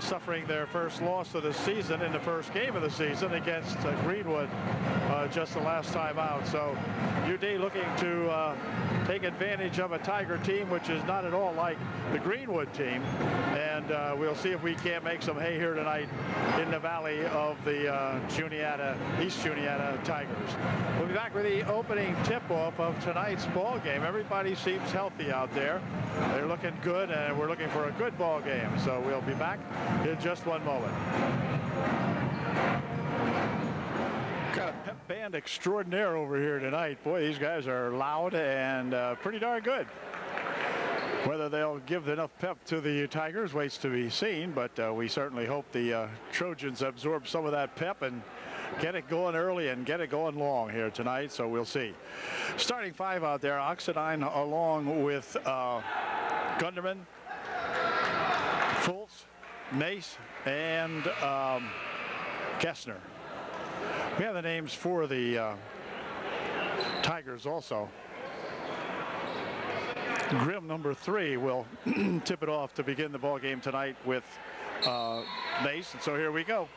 suffering their first loss of the season in the first game of the season against Greenwood just the last time out. So UD looking to take advantage of a Tiger team which is not at all like the Greenwood team, and we'll see if we can't make some hay here tonight in the valley of the East Juniata Tigers. We'll be back with the opening tip-off of tonight's ball game. Everybody seems healthy out there. They're looking good, and we're looking for a good ball game. So we'll be back in just one moment. Got a pep band extraordinaire over here tonight. Boy, these guys are loud and pretty darn good. Whether they'll give enough pep to the Tigers waits to be seen, but we certainly hope the Trojans absorb some of that pep and get it going early and get it going long here tonight, so we'll see. Starting five out there, Oxidine along with Gunderman, Fultz, Nace, and Gessner. We have the names for the Tigers also. Grimm, number 3, will tip it off to begin the ball game tonight with Nace, and so here we go.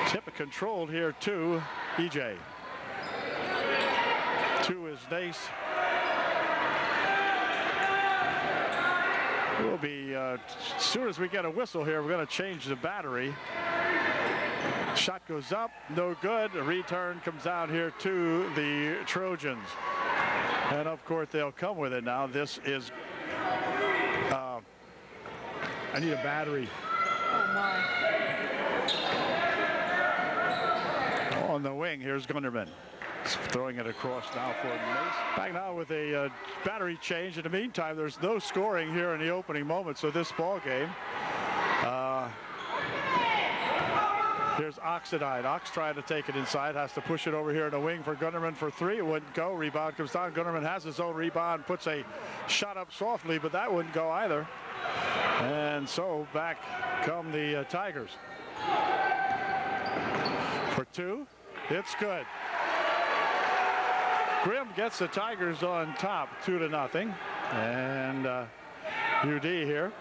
Tip controlled here to EJ. 2 is Nace. We'll be, as soon as we get a whistle here, we're going to change the battery. Shot goes up, no good. A return comes down here to the Trojans. And of course, they'll come with it now. This is, I need a battery. Oh my. On the wing, here's Gunderman. Throwing it across now for Mace. Back now with a battery change. In the meantime, there's no scoring here in the opening moments of this ball game. Here's Oxidine. Ox trying to take it inside. Has to push it over here in the wing for Gunderman for 3. It wouldn't go. Rebound comes down. Gunderman has his own rebound. Puts a shot up softly, but that wouldn't go either. And so back come the Tigers. For 2. It's good. Grimm gets the Tigers on top, 2-0. And UD here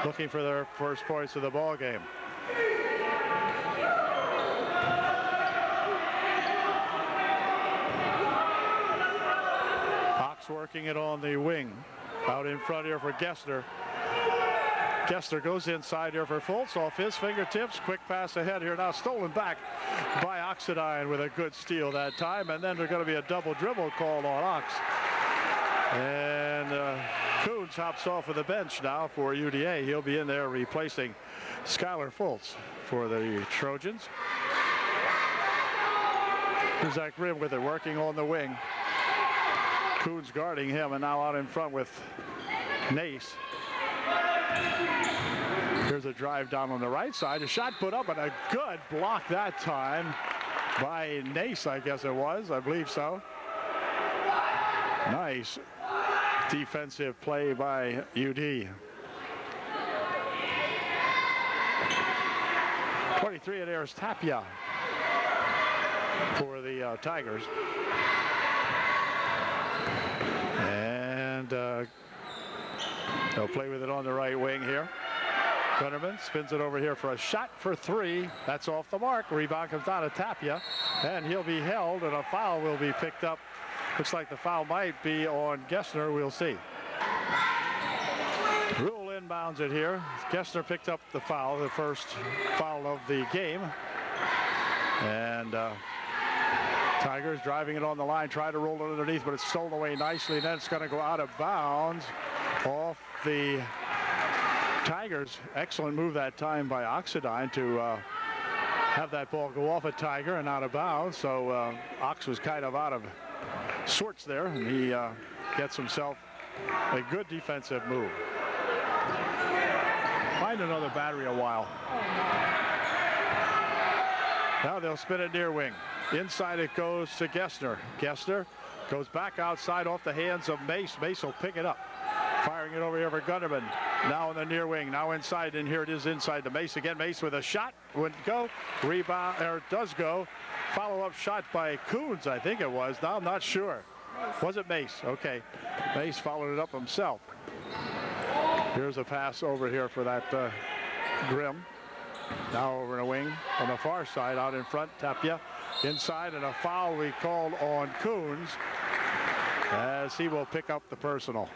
looking for their first points of the ball game. Ox working it on the wing. Out in front here for Gessner. Gessner goes inside here for Fultz, off his fingertips. Quick pass ahead here now, stolen back by Oxidine with a good steal that time. And then there's going to be a double dribble called on Ox. And Coons hops off of the bench now for UDA. He'll be in there replacing Skylar Fultz for the Trojans. Here's Zach Grimm with it, working on the wing. Coons guarding him, and now out in front with Nace. Here's a drive down on the right side. A shot put up, and a good block that time by Nace, I guess it was. I believe so. Nice defensive play by UD. 23, and there's Tapia for the Tigers. And they'll play with it on the right wing here. Gunderman spins it over here for a shot for 3. That's off the mark. Rebound comes down to Tapia, and he'll be held, and a foul will be picked up. Looks like the foul might be on Gessner. We'll see. Rule inbounds it here. Gessner picked up the foul, the first foul of the game. And Tigers driving it on the line, try to roll it underneath, but it's stolen away nicely. Then it's going to go out of bounds off the Tigers. Excellent move that time by Oxidine to have that ball go off a Tiger and out of bounds. So Ox was kind of out of sorts there, and he gets himself a good defensive move. Find another battery a while. Now they'll spin it near wing. Inside it goes to Gessner. Gessner goes back outside off the hands of Mace. Mace will pick it up. Firing it over here for Gunderman. Now in the near wing. Now inside, and here it is inside to Mace again. Mace with a shot. Wouldn't go. Rebound, or does go. Follow-up shot by Coons, I think it was. Now I'm not sure. Was it Mace? Okay. Mace followed it up himself. Here's a pass over here for that Grimm. Now over in a wing on the far side, out in front, Tapia inside, and a foul we called on Coons as he will pick up the personal.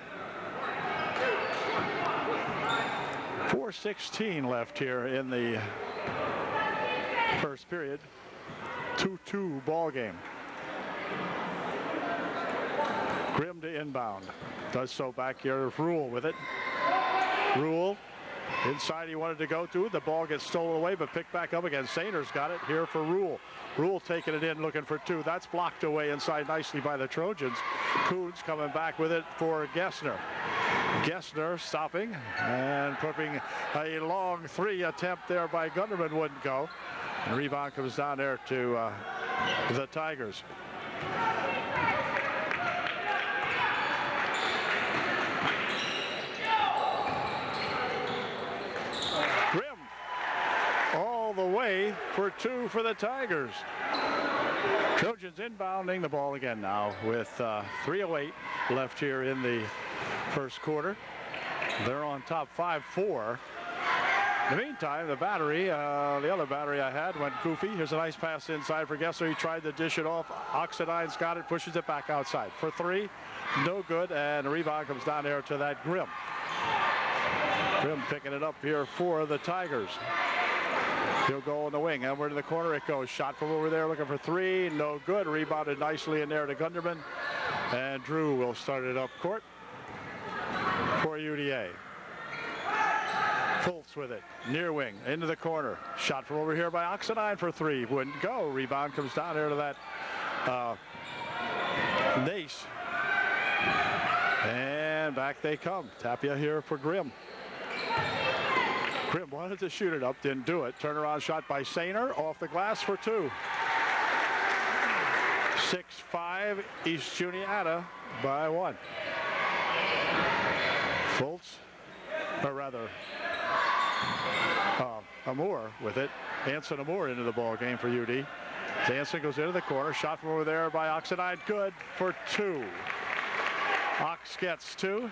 4:16 left here in the first period. 2-2 ball game. Grimm to inbound. Does so back here. Rule with it. Rule inside he wanted to go to. The ball gets stolen away but picked back up again. Saner's got it here for Rule. Rule taking it in, looking for two. That's blocked away inside nicely by the Trojans. Coons coming back with it for Gessner. Gessner stopping and putting a long three attempt there by Gunderman wouldn't go. And rebound comes down there to the Tigers. Grimm all the way for two for the Tigers. Trojans inbounding the ball again now with 3:08 left here in the first quarter. They're on top 5-4. In the meantime, the battery, the other battery I had went goofy. Here's a nice pass inside for Gessner. He tried to dish it off. Oxidine's got it, pushes it back outside. For three, no good, and the rebound comes down there to that Grimm. Grimm picking it up here for the Tigers. He'll go on the wing. Over to the corner it goes. Shot from over there looking for three. No good. Rebounded nicely in there to Gunderman. And Drew will start it up court for UDA. Fultz with it. Near wing. Into the corner. Shot from over here by Oxidine for three. Wouldn't go. Rebound comes down there to that Nace. And back they come. Tapia here for Grimm. Grimm wanted to shoot it up, didn't do it. Turnaround shot by Sainer off the glass for two. 6-5 East Juniata by one. Fultz, or rather Amour with it. Anson Amour into the ball game for UD. Anson goes into the corner. Shot from over there by Oxidine. Good for two. Ox gets two.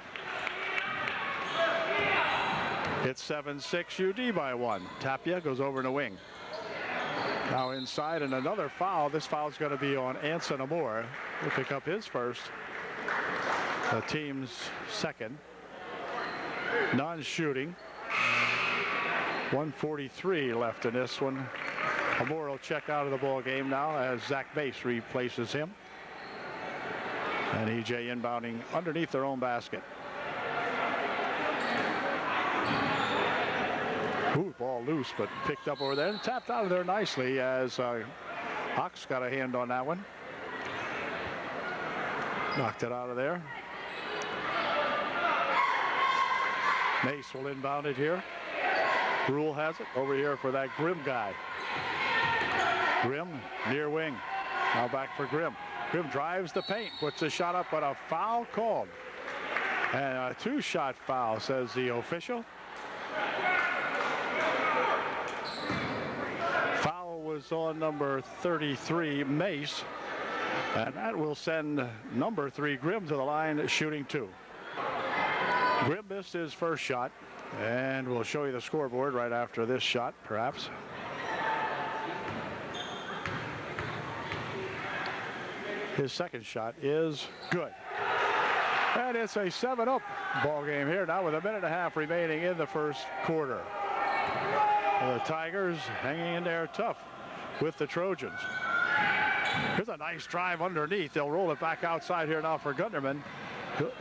It's 7-6 UD by one. Tapia goes over in a wing. Now inside and another foul. This foul's going to be on Anson Amour. He'll pick up his first. The team's second. Non-shooting. 1:43 left in this one. Amour will check out of the ball game now as Zach Mace replaces him. And EJ inbounding underneath their own basket. Ooh, ball loose, but picked up over there and tapped out of there nicely as Ox got a hand on that one. Knocked it out of there. Mace will inbound it here. Rule has it over here for that Grimm guy. Grimm near wing. Now back for Grimm. Grimm drives the paint, puts a shot up, but a foul called. And a two-shot foul, says the official. Foul was on number 33, Mace. And that will send number 3, Grimm, to the line shooting two. Grimm missed his first shot. And we'll show you the scoreboard right after this shot, perhaps. His second shot is good. And it's a 7-up ball game here now with a minute and a half remaining in the first quarter. The Tigers hanging in there tough with the Trojans. Here's a nice drive underneath. They'll roll it back outside here now for Gunderman.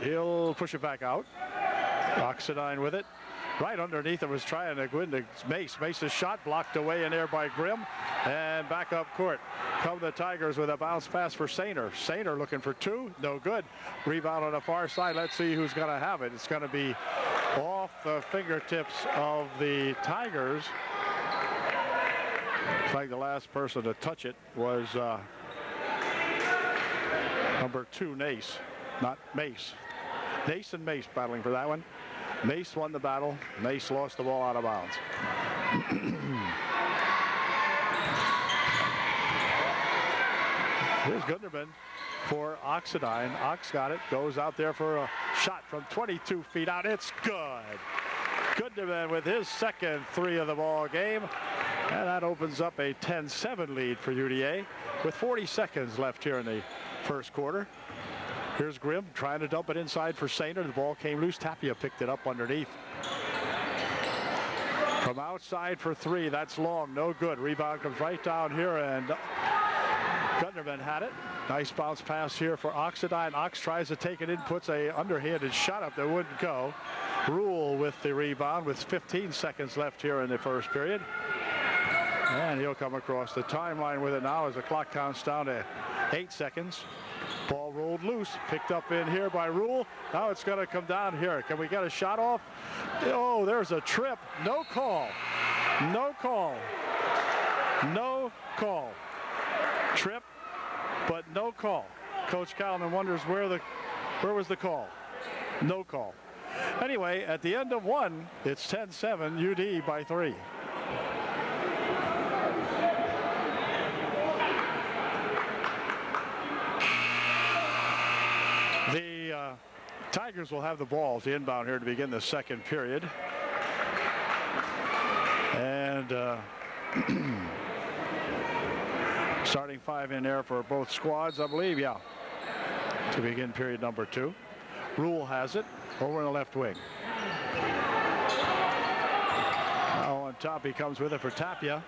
He'll push it back out. Oxidine with it. Right underneath it was trying to go into Mace. Mace's shot blocked away in there by Grimm. And back up court. Come the Tigers with a bounce pass for Sainer. Sainer looking for two. No good. Rebound on the far side. Let's see who's going to have it. It's going to be off the fingertips of the Tigers. It's like the last person to touch it was number 2, Nace. Not Mace. Nace and Mace battling for that one. Mace won the battle. Mace lost the ball out of bounds. Here's Gunderman for Oxidine. Ox got it. Goes out there for a shot from 22 feet out. It's good. Gunderman with his second three of the ball game. And that opens up a 10-7 lead for UDA with 40 seconds left here in the first quarter. Here's Grimm trying to dump it inside for Sainer. The ball came loose. Tapia picked it up underneath. From outside for three. That's long. No good. Rebound comes right down here, and Gunderman had it. Nice bounce pass here for Oxidine. Ox tries to take it in, puts a underhanded shot up that wouldn't go. Rule with the rebound with 15 seconds left here in the first period. And he'll come across the timeline with it now as the clock counts down to 8 seconds. Ball rolled loose, picked up in here by Rule. Now it's going to come down here. Can we get a shot off? Oh, there's a trip. No call. No call. No call. Trip, but no call. Coach Calnon wonders where was the call. No call. Anyway, at the end of one, it's 10-7, UD by 3. The Tigers will have the ball to inbound here to begin the second period. And starting five in there for both squads, I believe, yeah, to begin period number 2. Rule has it over in the left wing. Now on top he comes with it for Tapia.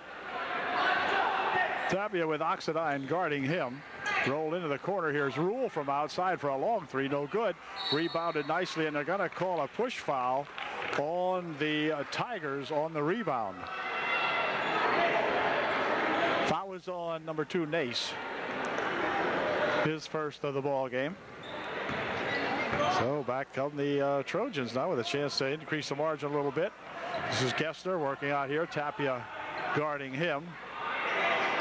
Tapia with Oxidine guarding him. Roll into the corner. Here's Rule from outside for a long three. No good. Rebounded nicely, and they're going to call a push foul on the Tigers on the rebound. Foul was on number 2, Nace. His first of the ball game. So back come the Trojans now with a chance to increase the margin a little bit. This is Gessner working out here. Tapia guarding him.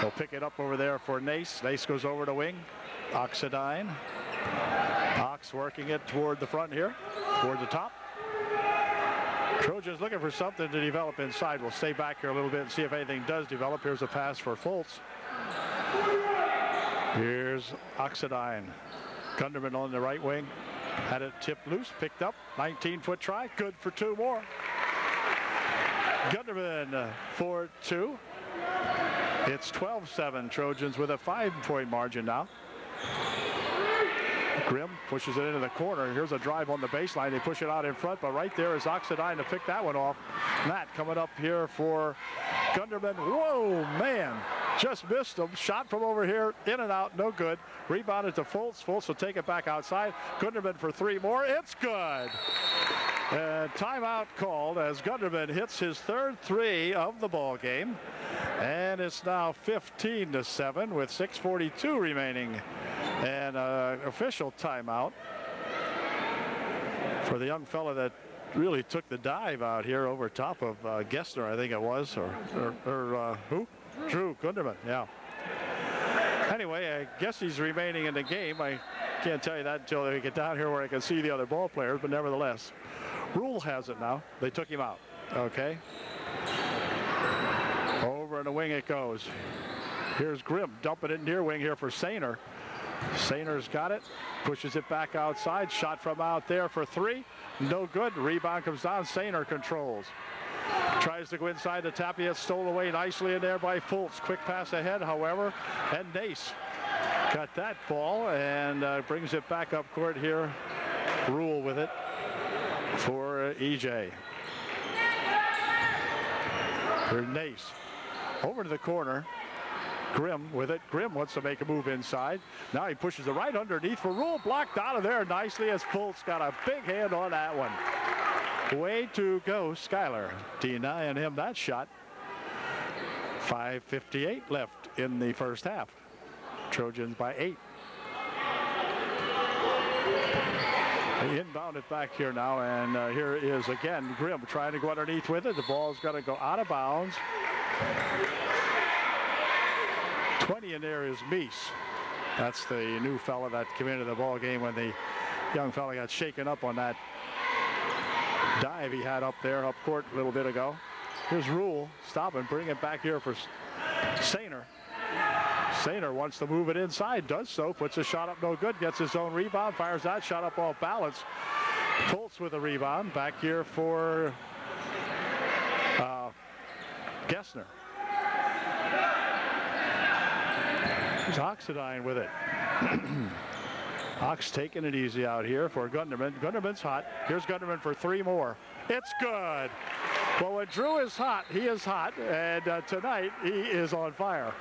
They'll pick it up over there for Nace. Nace goes over to wing. Oxidine. Ox working it toward the front here, toward the top. Trojans looking for something to develop inside. We'll stay back here a little bit and see if anything does develop. Here's a pass for Fultz. Here's Oxidine. Gunderman on the right wing. Had it tipped loose, picked up. 19-foot try. Good for 2 more. Gunderman for 2. It's 12-7. Trojans with a 5-point margin now. Grimm pushes it into the corner. Here's a drive on the baseline. They push it out in front, but right there is Oxidine to pick that one off. Matt coming up here for Gunderman. Whoa, man. Just missed him. Shot from over here. In and out. No good. Rebounded to Fultz. Fultz will take it back outside. Gunderman for 3 more. It's good. And timeout called as Gunderman hits his 3rd 3 of the ball game. And it's now 15-7 with 6:42 remaining. And official timeout for the young fella that really took the dive out here over top of Gessner, I think it was, or who? Drew Gunderman, yeah. Anyway, I guess he's remaining in the game. I can't tell you that until they get down here where I can see the other ball players, but nevertheless. Rule has it now. They took him out. Okay. Over in the wing it goes. Here's Grimm dumping it in near wing here for Sainer. Sainer's got it. Pushes it back outside. Shot from out there for 3. No good. Rebound comes down. Sainer controls. Tries to go inside the Tapia. Stole away nicely in there by Fultz. Quick pass ahead, however. And Nace got that ball and brings it back up court here. Rule with it for EJ. Here's Nace. Over to the corner. Grimm with it. Grimm wants to make a move inside. Now he pushes it right underneath for Rule. Blocked out of there nicely as Fultz got a big hand on that one. Way to go, Schuyler. Denying him that shot. 5:58 left in the first half. Trojans by 8. They inbound it back here now, and here is again Grimm trying to go underneath with it. The ball's got to go out of bounds. 20 in there is Meese. That's the new fella that came into the ball game when the young fella got shaken up on that dive he had up there up court a little bit ago. Here's Rule. Stop and bring it back here for Sainer. Sainer wants to move it inside, does so, puts a shot up no good, gets his own rebound, fires that shot up off balance. Fultz with a rebound. Back here for Gessner. Here's Oxidine with it. Ox taking it easy out here for Gunderman. Gunderman's hot. Here's Gunderman for 3 more. It's good. Well, when Drew is hot, he is hot. And tonight, he is on fire.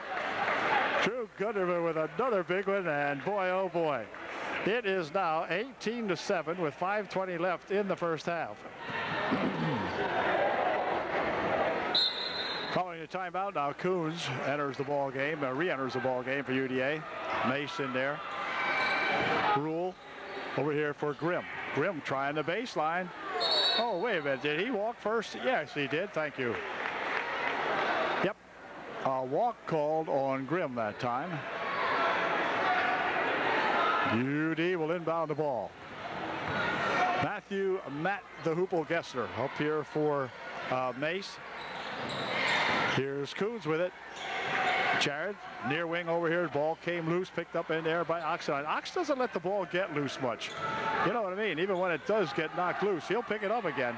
Drew Gunderman with another big one. And boy, oh boy. It is now 18-7 with 5:20 left in the first half. Following a timeout, now Coons enters the ball game, re-enters the ball game for UDA. Mason there. Rule over here for Grimm. Grimm trying the baseline. Oh, wait a minute. Did he walk first? Yes, he did. Thank you. Yep. A walk called on Grimm that time. UD will inbound the ball. Matt the Hoople Gessner up here for Mace. Here's Coons with it. Jared, near wing over here. Ball came loose, picked up in there by Oxidine. Ox doesn't let the ball get loose much. You know what I mean? Even when it does get knocked loose, he'll pick it up again.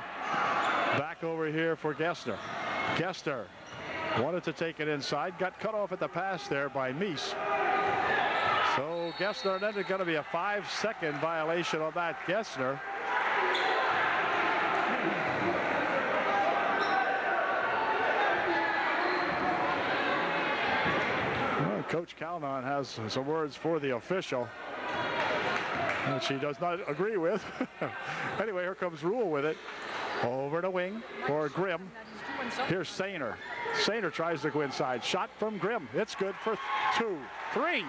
Back over here for Gessner. Gessner wanted to take it inside. Got cut off at the pass there by Meese. So Gessner, then it's going to be a 5-second violation on that Gessner. Well, Coach Calnon has some words for the official, which he does not agree with. Anyway, here comes Rule with it. Over the wing for Grimm. Here's Sainer. Sainer tries to go inside. Shot from Grimm. It's good for 2, 3.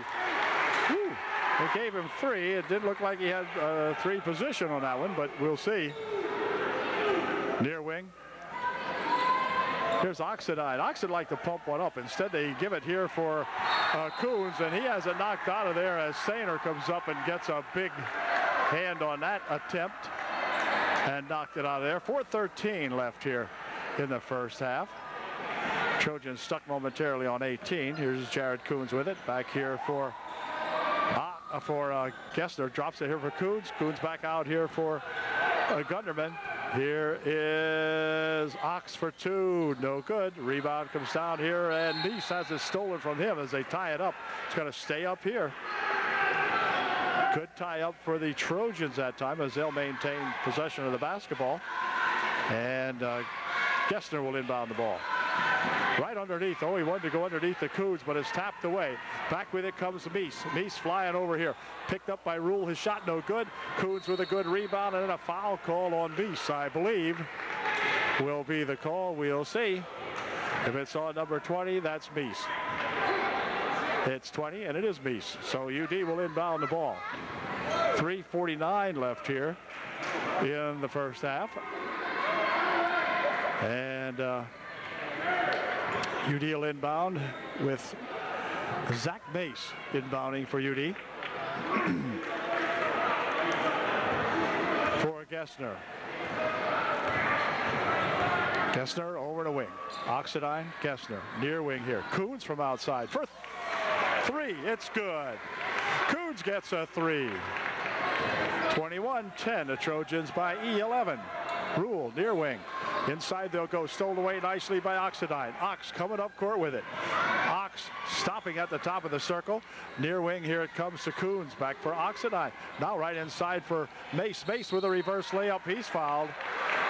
Whew. They gave him 3. It didn't look like he had 3 position on that one, but we'll see. Near wing. Here's Oxidine. Oxidine like to pump one up. Instead, they give it here for Coons, and he has it knocked out of there as Sainer comes up and gets a big hand on that attempt and knocked it out of there. 4:13 left here in the first half. Trojan stuck momentarily on 18. Here's Jared Coons with it. Back here for Gessner. Drops it here for Coons. Coons back out here for Gunderman. Here is Ox for 2. No good. Rebound comes down here, and Meese has it stolen from him as they tie it up. It's going to stay up here. Good tie up for the Trojans that time as they'll maintain possession of the basketball. And Gessner will inbound the ball. Right underneath. Oh, he wanted to go underneath the Coons, but it's tapped away. Back with it comes Meese. Meese flying over here. Picked up by Rule. His shot no good. Coons with a good rebound, and then a foul call on Meese, I believe, will be the call. We'll see. If it's on number 20, that's Meese. It's 20, and it is Meese. So UD will inbound the ball. 3:49 left here in the first half. And UD will inbound with Zach Mace inbounding for UD. For Gessner. Gessner over the wing. Oxidine, Gessner. Near wing here. Coons from outside for 3. It's good. Coons gets a 3. 21-10. The Trojans by E11. Rule near wing. Inside they'll go. Stolen away nicely by Oxidine. Ox coming up court with it. Ox stopping at the top of the circle. Near wing here it comes to Coons. Back for Oxidine. Now right inside for Mace. Mace with a reverse layup. He's fouled.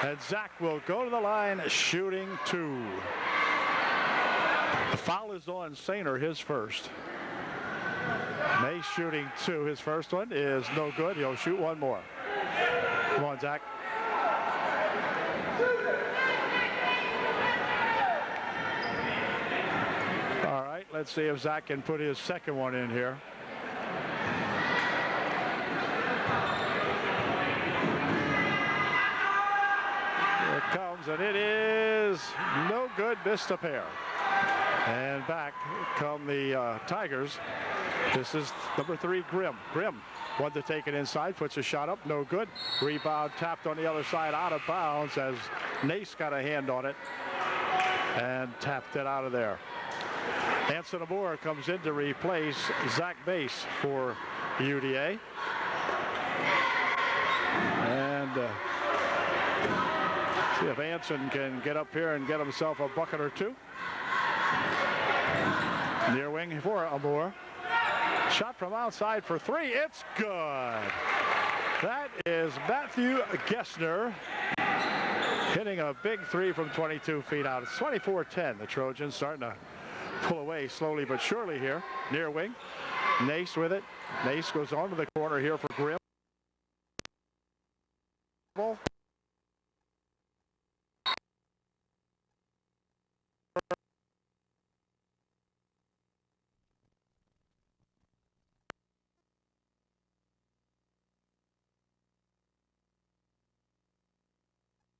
And Zach will go to the line shooting 2. The foul is on Sainer, his first. Mace shooting 2. His first one is no good. He'll shoot 1 more. Come on, Zach. All right, let's see if Zach can put his second one in here. Here it comes, and it is no good. Missed a pair. And back come the Tigers. This is number 3, Grimm. Grimm wanted to take it inside, puts a shot up, no good. Rebound tapped on the other side, out of bounds as Nace got a hand on it and tapped it out of there. Anson Amore comes in to replace Zach Mace for UDA. And see if Anson can get up here and get himself a bucket or two. Near wing for Amore. Shot from outside for three. It's good. That is Matthew Gessner hitting a big three from 22 feet out. It's 24-10. The Trojans starting to pull away slowly but surely here. Near wing. Nace with it. Nace goes on to the corner here for Grimm.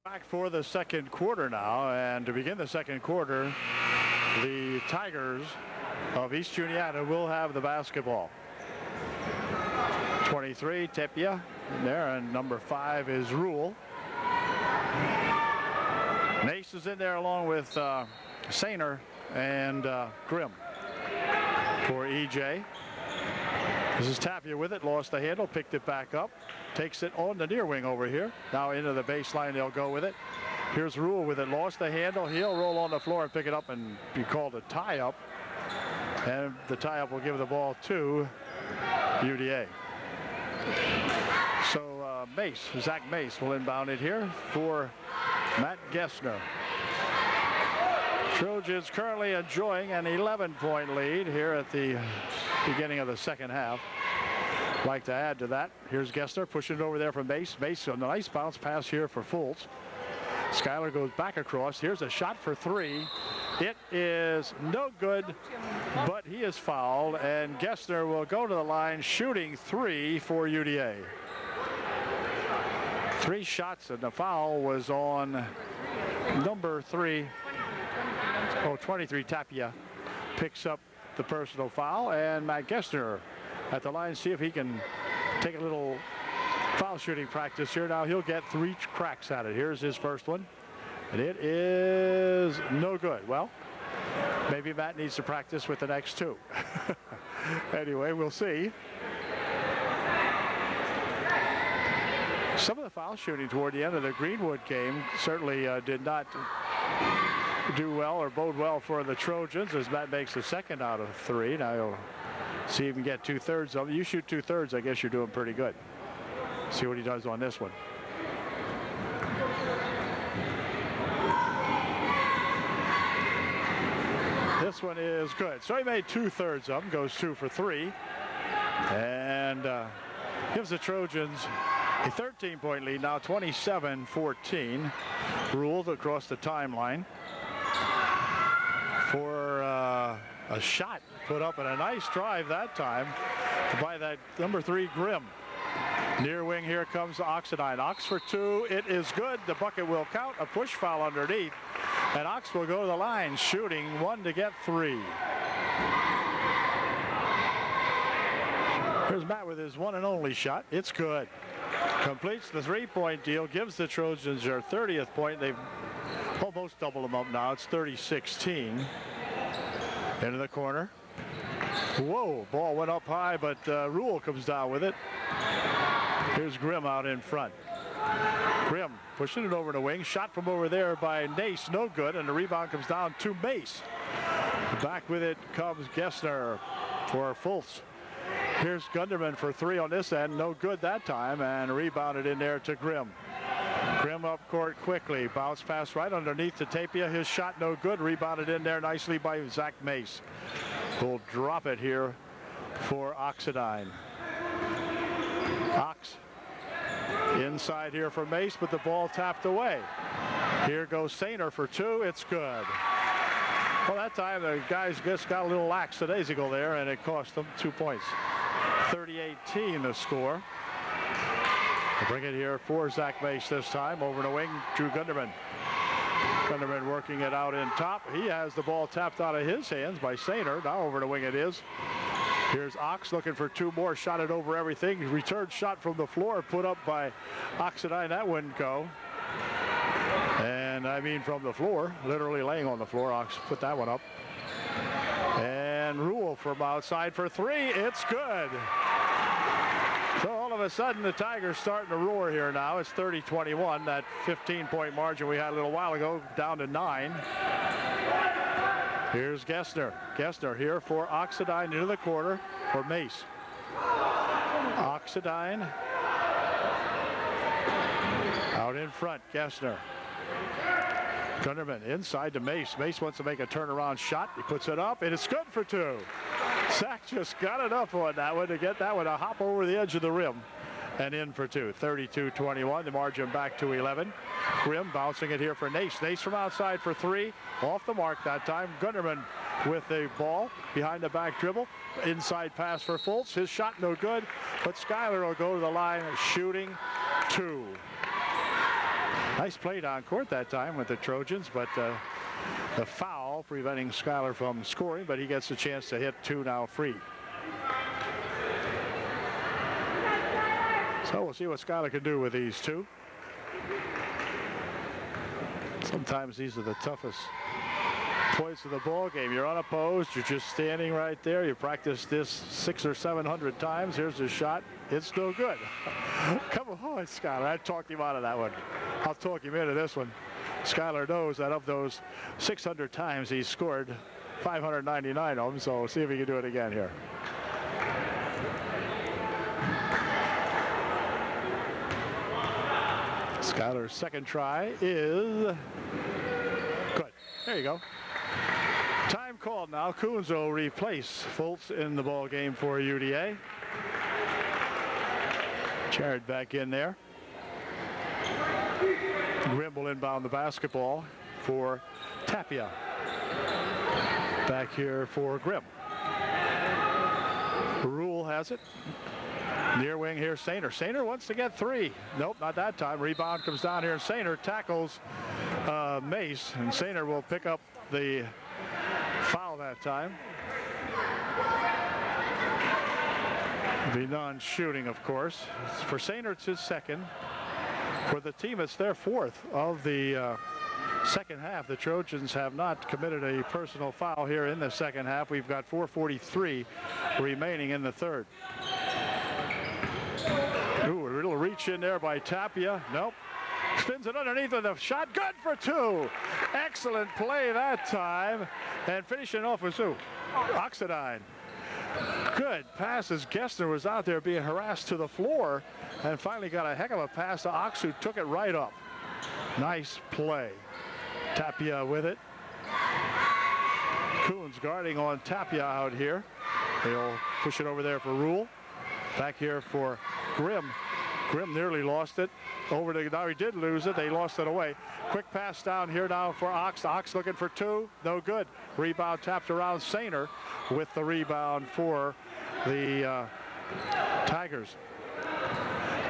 Back for the second quarter now, and to begin the second quarter, the Tigers of East Juniata will have the basketball. 23, Tapia in there, and number 5 is Rule. Nace is in there along with Sainer and Grimm for EJ. This is Tapia with it, lost the handle, picked it back up, takes it on the near wing over here. Now into the baseline, they'll go with it. Here's Rule with it, lost the handle. He'll roll on the floor and pick it up and be called a tie-up. And the tie-up will give the ball to UDA. So Zach Mace will inbound it here for Matt Gessner. Trojans currently enjoying an 11-point lead here at the beginning of the second half. Like to add to that, here's Gessner pushing it over there for Mace. Mace on a nice bounce pass here for Fultz. Schuyler goes back across. Here's a shot for three. It is no good, but he is fouled, and Gessner will go to the line shooting three for UDA. 3 shots, and the foul was on number 3. 23, Tapia picks up the personal foul, and Matt Gessner at the line, see if he can take a little foul shooting practice here. Now he'll get 3 cracks at it. Here's his first one, and it is no good. Well, maybe Matt needs to practice with the next 2. Anyway, we'll see. Some of the foul shooting toward the end of the Greenwood game certainly did not do well or bode well for the Trojans, as Matt makes the second out of 3. Now he'll see if he can get 2/3 of it. You shoot 2/3, I guess you're doing pretty good. See what he does on this one. This one is good. So he made 2/3 of them, goes 2 for 3, and gives the Trojans a 13-point lead, now 27-14. Ruled across the timeline for a shot put up, and a nice drive that time by that number 3 Grimm. Near wing, here comes Oxendine. Ox for 2. It is good. The bucket will count. A push foul underneath, and Ox will go to the line shooting 1 to get 3. Here's Matt with his 1 and only shot. It's good. Completes the 3-point deal, gives the Trojans their 30th point. They've almost doubled them up now. It's 30-16. Into the corner. Whoa, ball went up high, but Rule comes down with it. Here's Grimm out in front. Grimm pushing it over the wing. Shot from over there by Nace, no good, and the rebound comes down to Mace. Back with it comes Gessner for Fultz. Here's Gunderman for 3 on this end, no good that time, and rebounded in there to Grimm. Grimm up court quickly, bounce pass right underneath to Tapia. His shot no good, rebounded in there nicely by Zach Mace. Will drop it here for Oxendine. Ox inside here for Mace, but the ball tapped away. Here goes Sainer for 2. It's good. Well, that time the guys just got a little lackadaisical there, and it cost them 2 points. 30-18 the score. We'll bring it here for Zach Mace this time. Over the wing, Drew Gunderman. Gunderman working it out in top. He has the ball tapped out of his hands by Sainer. Now over the wing it is. Here's Ox looking for 2 more. Shot it over everything. Return shot from the floor put up by Oxendine. That wouldn't go. And I mean from the floor, literally laying on the floor. Ox put that one up. And Rule from outside for 3. It's good. So all of a a sudden, the Tigers starting to roar here now. It's 30-21. That 15-point margin we had a little while ago down to 9. Here's Gessner. Gessner here for Oxidine into the quarter for Mace. Oxidine out in front. Gessner. Gunderman inside to Mace. Mace wants to make a turnaround shot. He puts it up, and it's good for 2. Zach just got enough on that one to get that one to hop over the edge of the rim and in for 2. 32-21. The margin back to 11. Grimm bouncing it here for Nace. Nace from outside for 3. Off the mark that time. Gunderman with the ball behind the back dribble. Inside pass for Fultz. His shot no good, but Schuyler will go to the line shooting 2. Nice play down court that time with the Trojans, but the foul preventing Schuyler from scoring, but he gets a chance to hit 2 now free. So we'll see what Schuyler can do with these 2. Sometimes these are the toughest points of the ball game. You're unopposed. You're just standing right there. You practice this 600 or 700 times. Here's the shot. It's no good. Come on, Schuyler. I talked him out of that one. I'll talk him into this one. Schuyler knows that of those 600 times he's scored 599 of them. So we'll see if he can do it again here. Schuyler's second try is good. There you go. Time called now. Coons will replace Fultz in the ball game for UDA. Jared back in there. Grimm will inbound the basketball for Tapia. Back here for Grimm. Rule has it. Near wing here, Sainer. Sainer wants to get 3. Nope, not that time. Rebound comes down here, and Sainer tackles Mace, and Sainer will pick up the foul that time. Be non-shooting, of course. For Sainer, it's his second. For the team, it's their 4th of the second half. The Trojans have not committed a personal foul here in the second half. We've got 4:43 remaining in the third. Ooh, a little reach in there by Tapia. Nope. Spins it underneath with a shot. Good for 2. Excellent play that time. And finishing off with Oxidine. Good passes. Gessner was out there being harassed to the floor and finally got a heck of a pass to Ox, who took it right up. Nice play. Tapia with it. Coons guarding on Tapia out here. They'll push it over there for Rule. Back here for Grimm. Grimm nearly lost it. Now he did lose it. They lost it away. Quick pass down here now for Ox. Ox looking for 2. No good. Rebound tapped around. Sainer with the rebound for the Tigers.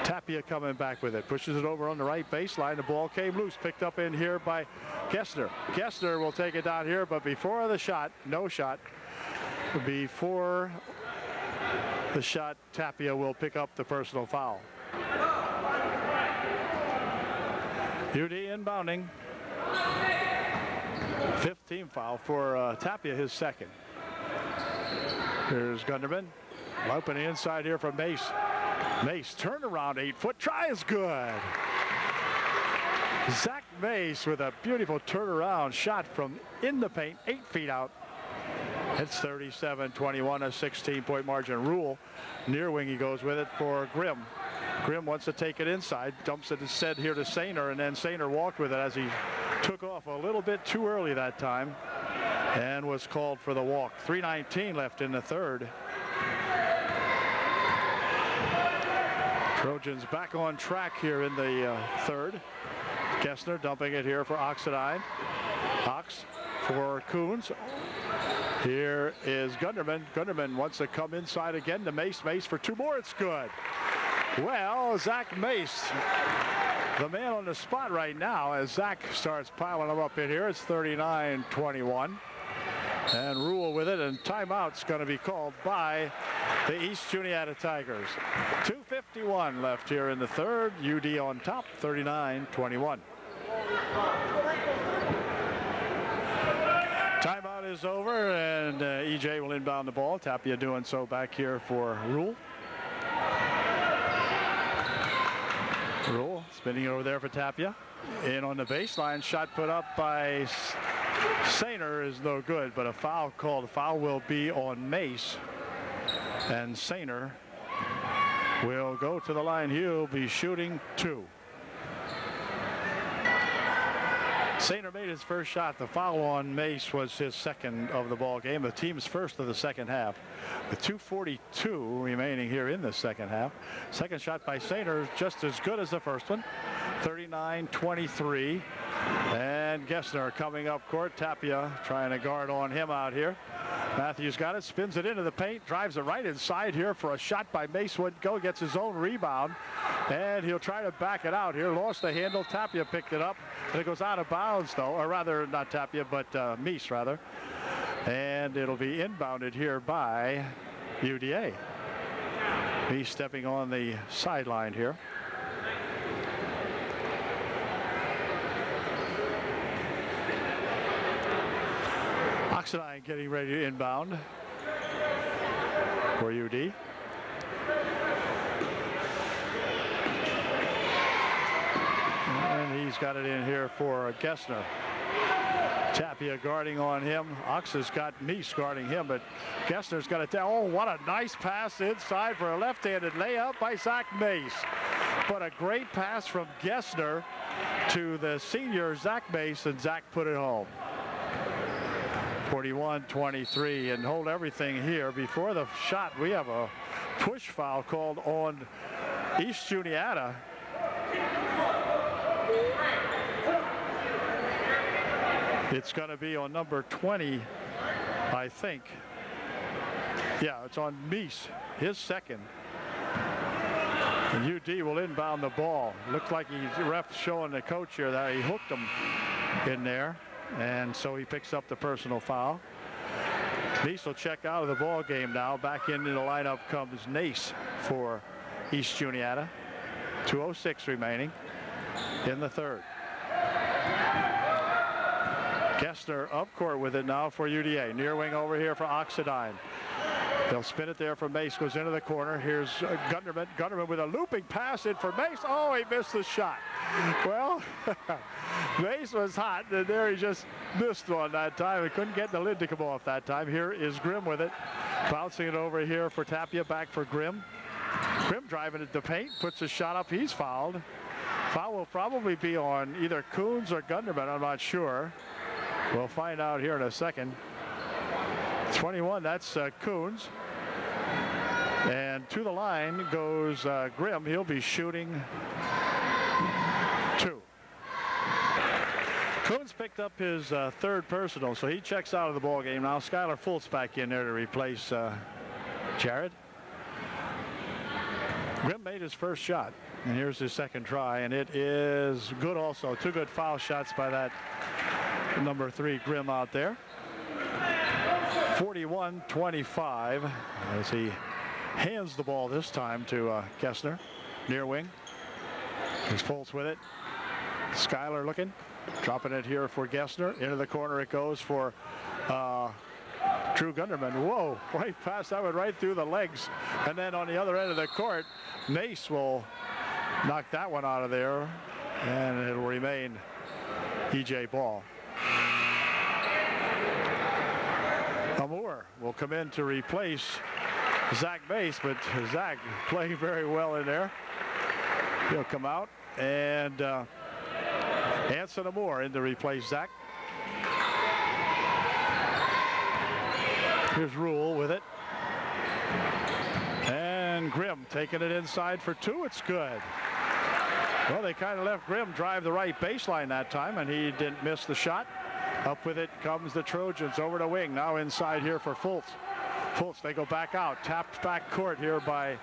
Tapia coming back with it. Pushes it over on the right baseline. The ball came loose. Picked up in here by Gessner. Gessner will take it down here, but before the shot, no shot. Before the shot, Tapia will pick up the personal foul. UD inbounding. 15 foul for Tapia, his second. Here's Gunderman. Open inside here from Mace. Mace turnaround 8-foot try is good. Zach Mace with a beautiful turnaround shot from in the paint, 8 feet out. It's 37-21, a 16-point margin. Rule near wing, he goes with it for Grimm. Grimm wants to take it inside, dumps it instead here to Sainer, and then Sainer walked with it as he took off a little bit too early that time and was called for the walk. 3:19 left in the third. Trojans back on track here in the third. Gessner dumping it here for Oxidine. Ox for Coons. Here is Gunderman. Gunderman wants to come inside again to Mace. Mace for 2 more. It's good. Well, Zach Mace, the man on the spot right now as Zach starts piling them up in here. It's 39-21. And Rule with it, and timeout's going to be called by the East Juniata Tigers. 2:51 left here in the third. UD on top, 39-21. Timeout is over, and EJ will inbound the ball. Tapia doing so back here for Rule. Rule spinning over there for Tapia. In on the baseline, shot put up by Sainer is no good, but a foul called. A foul will be on Mace, and Sainer will go to the line. He'll be shooting 2. Sainer made his first shot. The foul on Mace was his second of the ball game. The team's first of the second half. With 2:42 remaining here in the second half. Second shot by Sainer just as good as the first one. 39-23. And Gessner coming up court. Tapia trying to guard on him out here. Matthews got it, spins it into the paint, drives it right inside here for a shot by Mace. Wouldn't go, gets his own rebound, and he'll try to back it out here. Lost the handle. Tapia picked it up, and it goes out of bounds, though, or rather, not Tapia, but Meese, rather. And it'll be inbounded here by UDA. Meese stepping on the sideline here. Oxidine getting ready to inbound for UD. And he's got it in here for Gessner. Tapia guarding on him. Ox has got Meese guarding him, but Gessner's got it down. Oh, what a nice pass inside for a left-handed layup by Zach Mace. But a great pass from Gessner to the senior Zach Mace, and Zach put it home. 41-23, and hold everything here. Before the shot, we have a push foul called on East Juniata. It's going to be on number 20, I think. Yeah, it's on Meese, his second. And UD will inbound the ball. Looks like he's ref showing the coach here that he hooked him in there. And so he picks up the personal foul. Meese will check out of the ball game now. Back into the lineup comes Nace for East Juniata. 2:06 remaining in the third. Gessner up court with it now for UDA. Near wing over here for Oxidine. They'll spin it there for Mace. Goes into the corner. Here's Gunderman. Gunderman with a looping pass in for Mace. Oh, he missed the shot. Well, Mace was hot, and there he just missed one that time. He couldn't get the lid to come off that time. Here is Grimm with it. Bouncing it over here for Tapia. Back for Grimm. Grimm driving at the paint. Puts a shot up. He's fouled. Foul will probably be on either Coons or Gunderman. I'm not sure. We'll find out here in a second. 21, that's Coons. And to the line goes Grimm. He'll be shooting 2. Coons picked up his third personal, so he checks out of the ball game now. Skylar Fultz back in there to replace Jared. Grimm made his first shot, and here's his second try, and it is good also. 2 good foul shots by that number 3 Grimm out there. 41-25 as he hands the ball this time to Gessner. Near wing. Here's Fultz with it. Skylar looking. Dropping it here for Gessner. Into the corner it goes for Drew Gunderman. Whoa, right past that one, right through the legs. And then on the other end of the court, Mace will knock that one out of there. And it'll remain EJ ball. Amour will come in to replace Zach Mace, but Zach playing very well in there. He'll come out, and Anson Amour in to replace Zach. Here's Rule with it. And Grimm taking it inside for 2. It's good. Well, they kind of left Grimm drive the right baseline that time, and he didn't miss the shot. Up with it comes the Trojans over the wing. Now inside here for Fultz. Fultz, they go back out. Tapped back court here by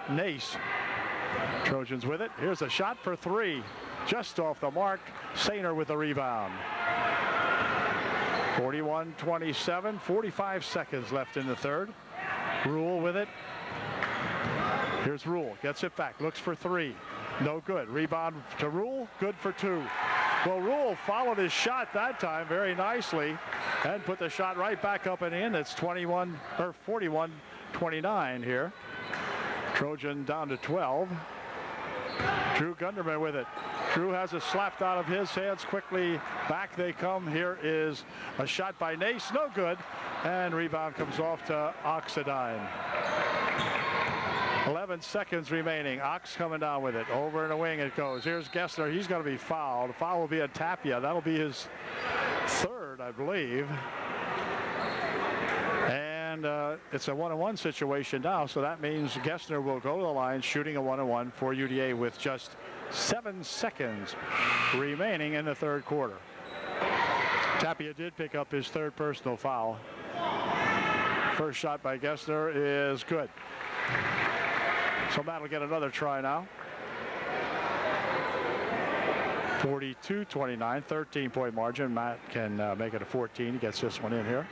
Nace. Trojans with it. Here's a shot for 3. Just off the mark. Sainer with the rebound. 41-27. 45 seconds left in the third. Rule with it. Here's Rule. Gets it back. Looks for 3. No good. Rebound to Rule. Good for 2. Well, Rule followed his shot that time very nicely and put the shot right back up and in. It's 41-29 here. Trojan down to 12. Drew Gunderman with it. Drew has it slapped out of his hands. Quickly back they come. Here is a shot by Nace. No good. And rebound comes off to Oxidine. 11 seconds remaining. Ox coming down with it. Over in the wing it goes. Here's Gessner. He's going to be fouled. The foul will be on Tapia. That'll be his third, I believe. And it's a 1-on-1 situation now, so that means Gessner will go to the line shooting a 1-on-1 for UDA with just 7 seconds remaining in the third quarter. Tapia did pick up his third personal foul. First shot by Gessner is good. So Matt will get another try now. 42-29, 13-point margin. Matt can make it a 14. He gets this one in here,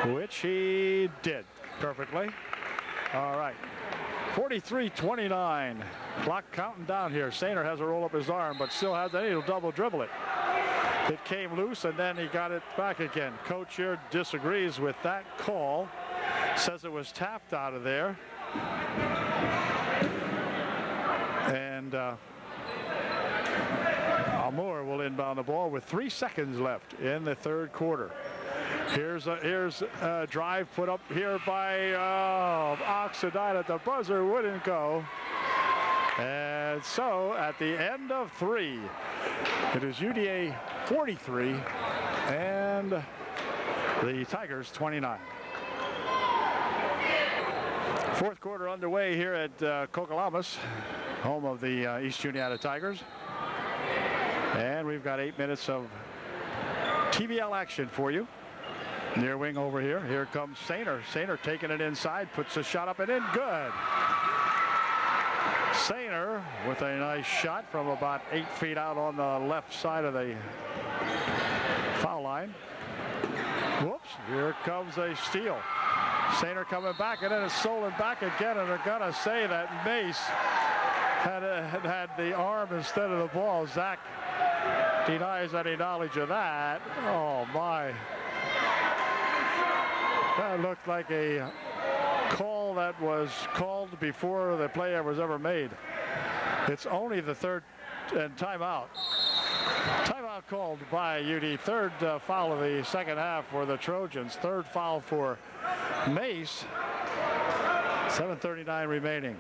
which he did perfectly. All right. 43-29. Clock counting down here. Sainer has a roll up his arm, but still has it. He'll double dribble it. It came loose, and then he got it back again. Coach here disagrees with that call. Says it was tapped out of there. And Almore will inbound the ball with 3 seconds left in the third quarter. Here's a drive put up here by Oxidine at the buzzer. Wouldn't go. And so at the end of 3, it is UDA 43 and the Tigers 29. Fourth quarter underway here at Coquelamas, home of the East Juniata Tigers. And we've got 8 minutes of TBL action for you. Near wing over here. Here comes Sainer. Sainer taking it inside, puts a shot up and in. Good. Sainer with a nice shot from about 8 feet out on the left side of the foul line. Whoops. Here comes a steal. Sainer coming back, and then it's stolen back again, and they're going to say that Mace had the arm instead of the ball. Zach denies any knowledge of that. Oh, my. That looked like a call that was called before the play was ever made. It's only the third and timeout. Timeout called by UD. Third foul of the second half for the Trojans. Third foul for Mace. 7:39 remaining.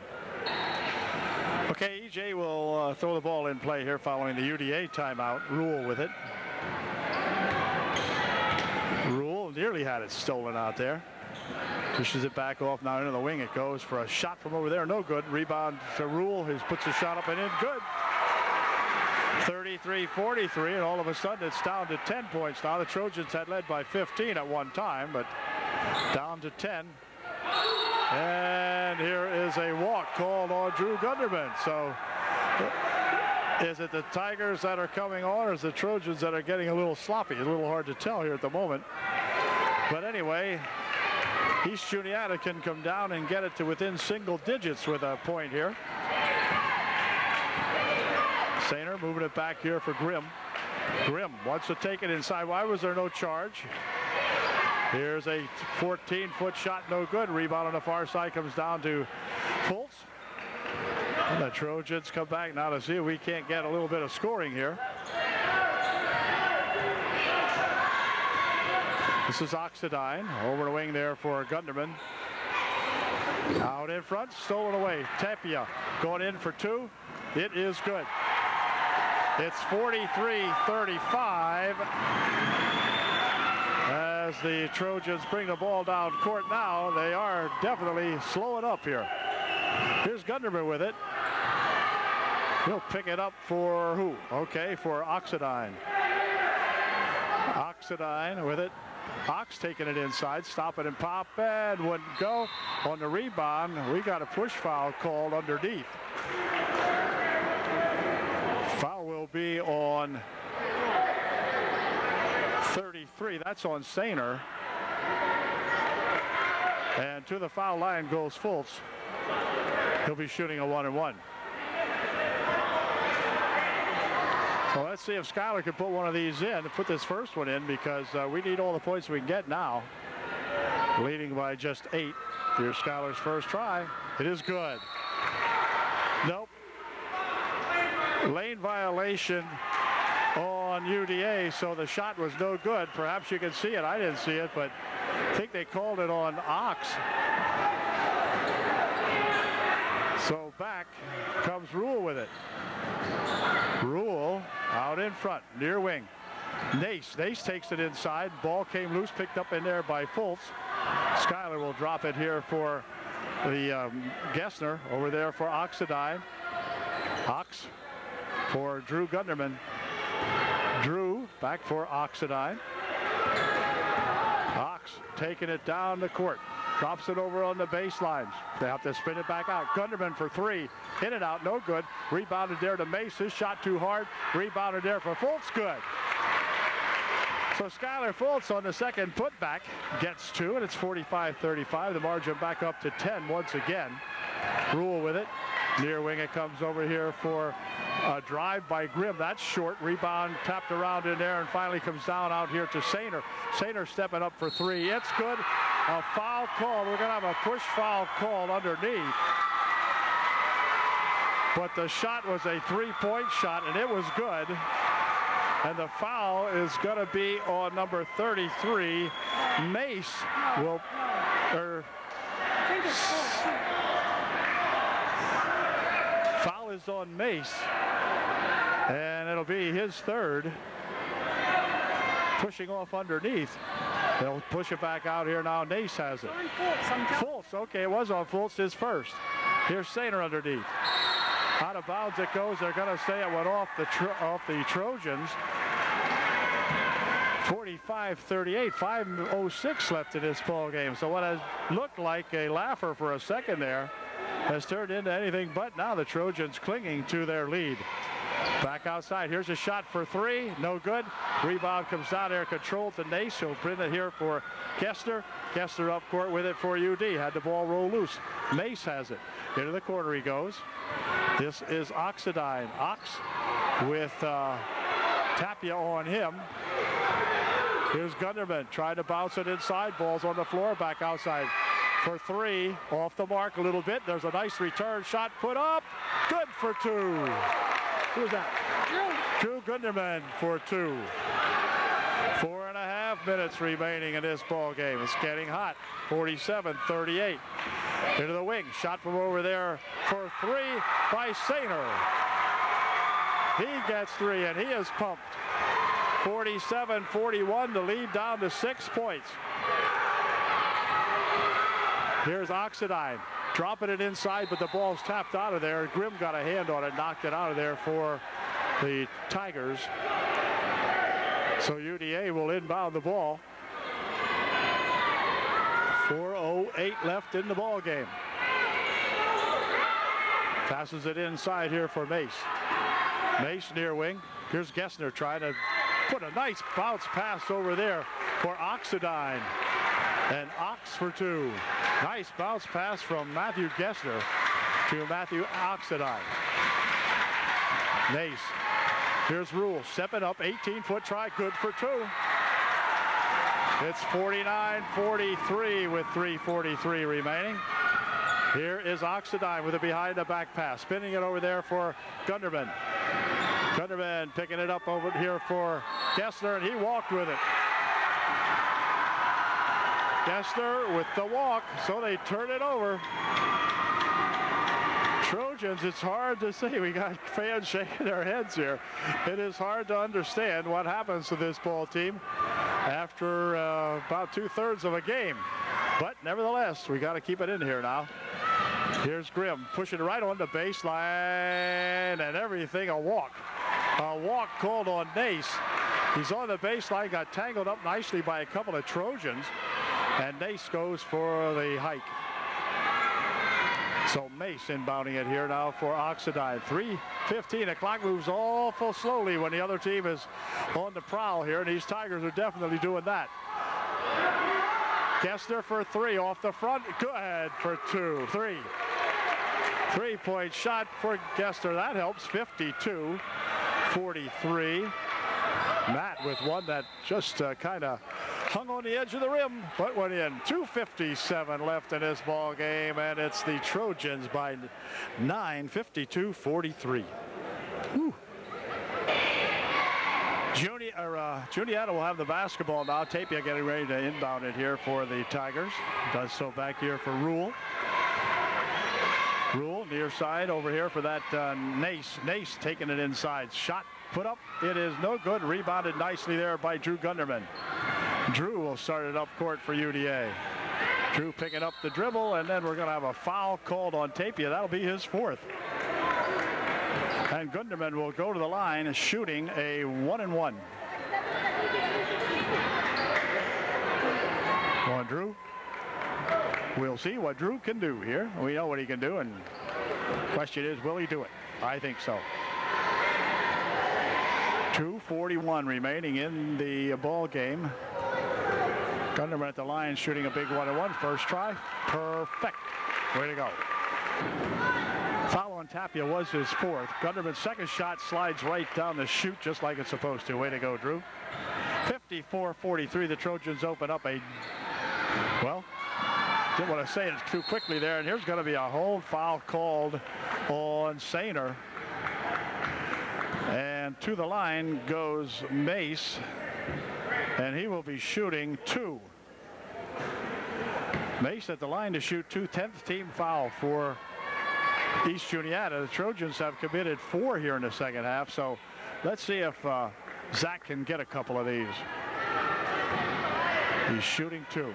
Okay, EJ will throw the ball in play here following the UDA timeout. Rule with it. Rule nearly had it stolen out there. Pushes it back off now into the wing. It goes for a shot from over there. No good. Rebound to Rule. He puts a shot up and in. Good. 33-43, and all of a sudden it's down to 10 points now. The Trojans had led by 15 at one time, but down to 10. And here is a walk called on Drew Gunderman. So is it the Tigers that are coming on, or is it the Trojans that are getting a little sloppy? A little hard to tell here at the moment. But anyway, East Juniata can come down and get it to within single digits with a point here. Sainer moving it back here for Grimm. Grimm wants to take it inside. Why was there no charge? Here's a 14-foot shot, no good. Rebound on the far side comes down to Fultz. And the Trojans come back now to see if we can't get a little bit of scoring here. This is Oxidine over the wing there for Gunderman. Out in front, stolen away. Tapia going in for 2. It is good. It's 43-35 as the Trojans bring the ball down court now. They are definitely slowing up here. Here's Gunderman with it. He'll pick it up for who? Okay, for Oxidine. Oxidine with it. Ox taking it inside, stop it and pop, and wouldn't go. On the rebound, we got a push foul called underneath. Foul will be on 33. That's on Sainer. And to the foul line goes Fultz. He'll be shooting a 1-and-1. So let's see if Schuyler can put one of these in, put this first one in, because we need all the points we can get now. Leading by just 8. Here's Schuyler's first try. It is good. Nope. Lane violation on UDA, so the shot was no good. Perhaps you can see it. I didn't see it, but I think they called it on Ox. So back comes Rule with it. Rule out in front, near wing. Nace takes it inside. Ball came loose, picked up in there by Fultz. Schuyler will drop it here for the Gessner. Over there for Oxidine. Ox for Drew Gunderman. Drew back for Oxidine. Ox taking it down the court. Drops it over on the baseline. They have to spin it back out. Gunderman for three. Hit it out, no good. Rebounded there to Mace. His shot too hard. Rebounded there for Fultz, good. So Skylar Fultz on the second putback gets two, and it's 45-35. The margin back up to 10 once again. Rule with it. Near wing it comes over here for a drive by Grimm. That's short. Rebound tapped around in there and finally comes down out here to Sainer. Sainer stepping up for three. It's good. A foul call. We're going to have a push foul called underneath. But the shot was a three-point shot, and it was good. And the foul is going to be on number 33. Mace will... Foul is on Mace. And it'll be his third. Pushing off underneath. They'll push it back out here now. Nace has it. Fultz, okay, it was on Fultz, his first. Here's Sainer underneath. Out of bounds it goes. They're going to say it went off the Trojans. 45-38, 5:06 left in this ball game. So what has looked like a laugher for a second there has turned into anything but. Now the Trojans clinging to their lead. Back outside. Here's a shot for three. No good. Rebound comes down there. Controlled to Nace. He'll bring it here for Kester. Kester up court with it for UD. Had the ball roll loose. Mace has it. Into the corner he goes. This is Oxidine. Ox with Tapia on him. Here's Gunderman. Trying to bounce it inside. Ball's on the floor. Back outside for three. Off the mark a little bit. There's a nice return shot put up. Good for two. Who's that? Drew Gunderman for two. 4.5 minutes remaining in this ball game. It's getting hot. 47-38. Into the wing. Shot from over there for three by Sainer. He gets three, and he is pumped. 47-41. The lead down to 6 points. Here's Oxidine. Dropping it inside, but the ball's tapped out of there. Grimm got a hand on it, knocked it out of there for the Tigers. So UDA will inbound the ball. 4:08 left in the ball game. Passes it inside here for Mace. Mace near wing. Here's Gessner trying to put a nice bounce pass over there for Oxidine. And Ox for two. Nice bounce pass from Matthew Gessner to Matthew Oxidine. Nace. Here's Rule. Stepping up. 18-foot try. Good for two. It's 49-43 with 3:43 remaining. Here is Oxidine with a behind-the-back pass. Spinning it over there for Gunderman. Gunderman picking it up over here for Gessner, and he walked with it. Gessner with the walk, so they turn it over. Trojans, it's hard to see. We got fans shaking their heads here. It is hard to understand what happens to this ball team after about 2/3 of a game. But nevertheless, we got to keep it in here now. Here's Grimm pushing right on the baseline, and everything a walk. A walk called on Nace. He's on the baseline, got tangled up nicely by a couple of Trojans. And Nace goes for the hike. So Mace inbounding it here now for Oxidine. 3:15. The clock moves awful slowly when the other team is on the prowl here, and these Tigers are definitely doing that. Gessner for three off the front. Good for two. Three-point shot for Gessner. That helps. 52-43. Matt with one that just kind of hung on the edge of the rim, but went in. 2:57 left in this ball game, and it's the Trojans by 9, 52-43. Juniata will have the basketball now. Tapia getting ready to inbound it here for the Tigers. Does so back here for Rule. Rule near side over here for that Nace. Nace taking it inside. Shot put up. It is no good. Rebounded nicely there by Drew Gunderman. Drew will start it up court for UDA. Drew picking up the dribble, and then we're going to have a foul called on Tapia. That'll be his 4th. And Gunderman will go to the line shooting a 1-and-1. On Drew. We'll see what Drew can do here. We know what he can do, and the question is, will he do it? I think so. 2:41 remaining in the ball game. Gunderman at the line shooting a big 1-and-1. First try. Perfect. Way to go. Foul on Tapia was his 4th. Gunderman's second shot slides right down the chute just like it's supposed to. Way to go, Drew. 54-43. The Trojans open up a, well, didn't want to say it too quickly there. And here's going to be a hold foul called on Sainer. And to the line goes Mace. And he will be shooting 2. Mace at the line to shoot 2. 10th team foul for East Juniata. The Trojans have committed 4 here in the second half. So let's see if Zach can get a couple of these. He's shooting 2.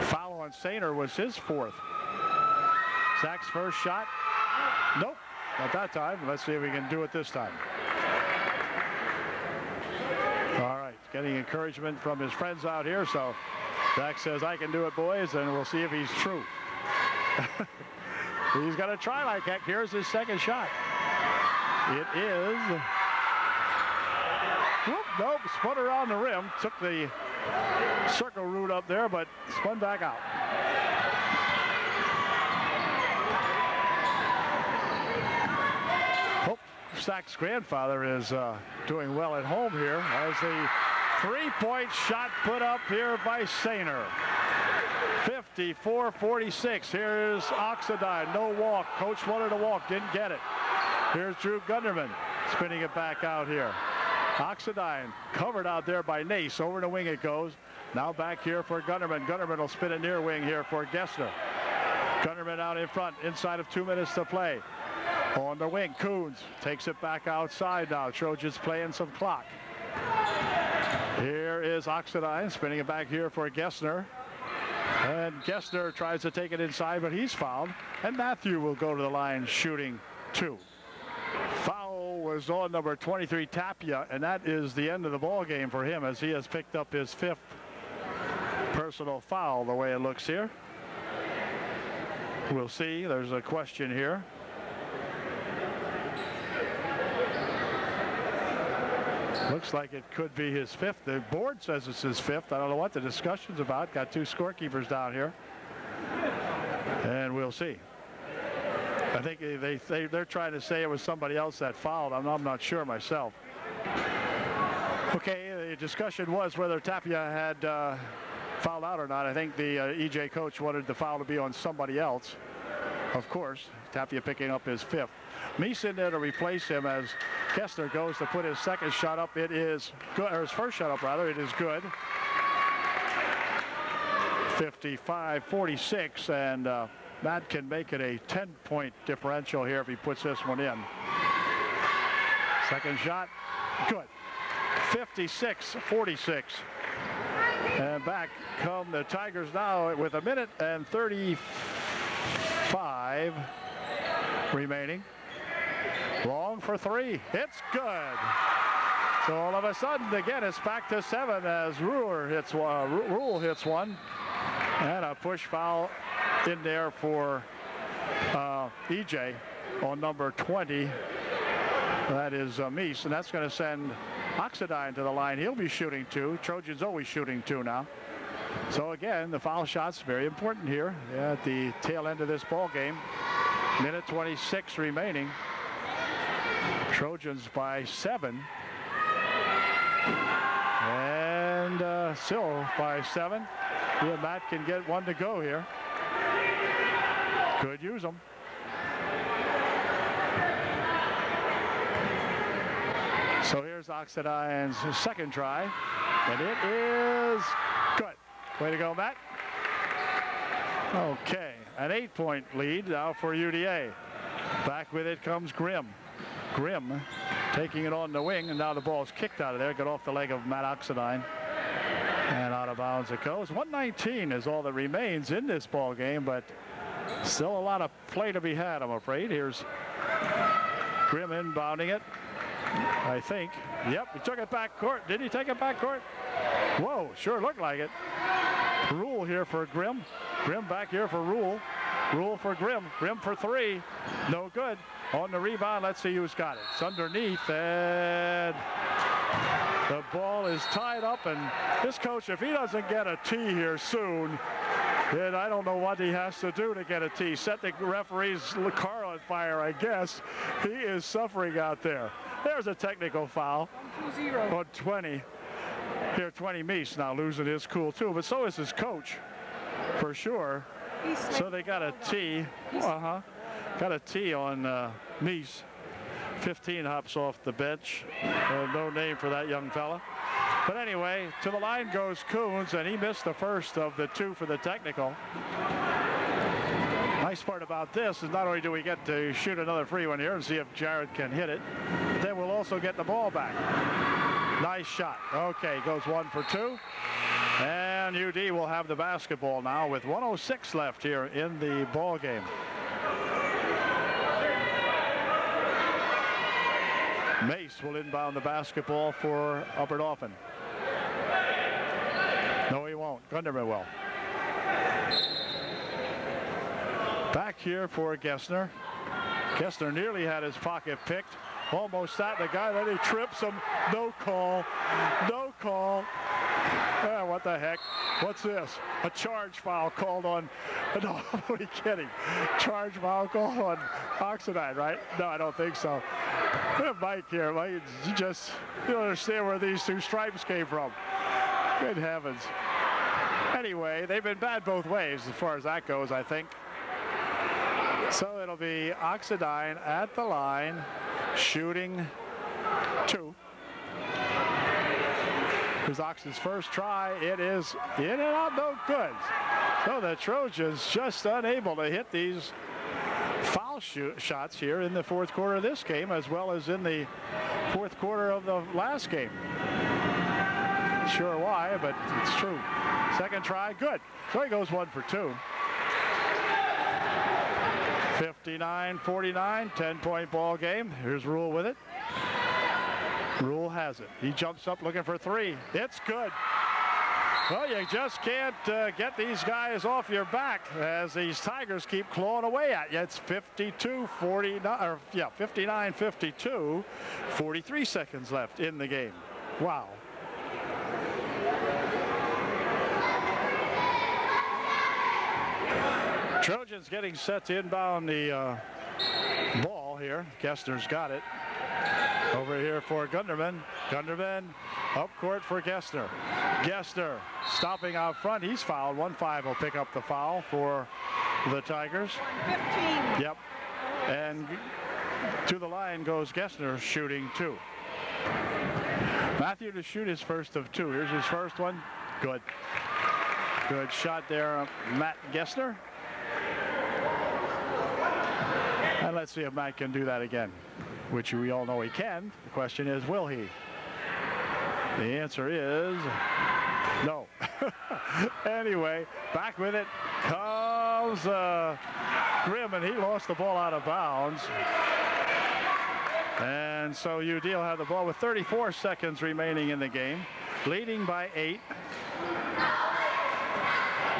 Foul on Sainer was his 4th. Zach's first shot. Nope, not that time. Let's see if we can do it this time. All right, getting encouragement from his friends out here. So Zach says, I can do it, boys, and we'll see if he's true. He's going to try like heck. Here's his second shot. It is. Whoop, nope, spun around the rim. Took the circle route up there, but spun back out. Hope Zach's grandfather is doing well at home here as the 3-point shot put up here by Sainer. 54-46. Here's Oxidine. No walk. Coach wanted to walk. Didn't get it. Here's Drew Gunderman spinning it back out here. Oxidine covered out there by Nace. Over the wing it goes. Now back here for Gunderman. Gunderman will spin a near wing here for Gessner. Gunderman out in front. Inside of 2 minutes to play. On the wing, Coons takes it back outside now. Trojans playing some clock. Here is Oxidine spinning it back here for Gessner. And Gessner tries to take it inside, but he's fouled. And Matthew will go to the line shooting 2. Foul was on number 23, Tapia, and that is the end of the ball game for him as he has picked up his 5th personal foul the way it looks here. We'll see. There's a question here. Looks like it could be his 5th. The board says it's his 5th. I don't know what the discussion's about. Got 2 scorekeepers down here. And we'll see. I think they're trying to say it was somebody else that fouled. I'm not sure myself. Okay, the discussion was whether Tapia had fouled out or not. I think the EJ coach wanted the foul to be on somebody else. Of course, Tapia picking up his 5th. Meese in there to replace him as Kessler goes to put his second shot up. It is good, or his first shot up rather. It is good. 55-46, and Matt can make it a 10-point differential here if he puts this one in. Second shot, good. 56-46. And back come the Tigers now with 1:35 remaining. Long for 3. It's good. So all of a sudden, again, it's back to 7 as Rule hits one. And a push foul in there for EJ on number 20. That is Meese, and that's going to send Oxidine to the line. He'll be shooting 2. Trojans always shooting 2 now. So again, the foul shot's very important here at the tail end of this ball game. 1:26 remaining. Trojans by 7. And still by 7. Yeah, Matt can get one to go here. Could use them. So here's Oxidine's second try, and it is good. Way to go, Matt. Okay, an 8-point lead now for UDA. Back with it comes Grimm. Grimm taking it on the wing, and now the ball's kicked out of there. Got off the leg of Matt Oxidine. And out of bounds it goes. 119 is all that remains in this ball game, but still a lot of play to be had, I'm afraid. Here's Grimm inbounding it, I think. Yep, he took it back court. Did he take it back court? Whoa, sure looked like it. Rule here for Grimm. Grimm back here for Rule. Rule for Grimm. Grimm for 3. No good. On the rebound, let's see who's got it. It's underneath, and the ball is tied up, and this coach, if he doesn't get a tee here soon, then I don't know what he has to do to get a tee. Set the referee's car on fire, I guess. He is suffering out there. There's a technical foul on 20. Here, 20 Meese now losing his cool too, but so is his coach, for sure. So they got a tee. Got a tee on Meese. 15 hops off the bench. No name for that young fella. But anyway, to the line goes Coons, and he missed the first of the 2 for the technical. Nice part about this is not only do we get to shoot another free one here and see if Jared can hit it, but then we'll also get the ball back. Nice shot. Okay, goes 1 for 2. And UD will have the basketball now with 1:06 left here in the ball game. Mace will inbound the basketball for Upper Dauphin. No, he won't. Gunderman will. Back here for Gessner. Gessner nearly had his pocket picked. Almost at the guy, then he trips him. No call. No call. What the heck? What's this? A charge foul called on. No, are you kidding? Charge foul called on Oxidine, right? No, I don't think so. Mike here, Mike, you don't understand where these 2 stripes came from. Good heavens. Anyway, they've been bad both ways as far as that goes, I think. So it'll be Oxidine at the line, shooting 2. Here's Ox's first try. It is in and out, no good. So the Trojans just unable to hit these foul shots here in the 4th quarter of this game, as well as in the 4th quarter of the last game. Not sure why, but it's true. Second try, good. So he goes 1 for 2. 59-49, 10-point ball game. Here's Rule with it. Rule has it. He jumps up looking for 3. It's good. Well, you just can't get these guys off your back as these Tigers keep clawing away at you. It's 59-52. 43 seconds left in the game. Wow. Trojans getting set to inbound the ball here. Gessner's got it. Over here for Gunderman. Gunderman up court for Gessner. Gessner stopping out front. He's fouled. 1-5 will pick up the foul for the Tigers. 15. Yep. And to the line goes Gessner, shooting 2. Matthew to shoot his first of 2. Here's his first one. Good. Good shot there, Matt Gessner. And let's see if Matt can do that again, which we all know he can. The question is, will he? The answer is no. Anyway, back with it comes Grimm, and he lost the ball out of bounds. And so UD will have the ball with 34 seconds remaining in the game, leading by 8.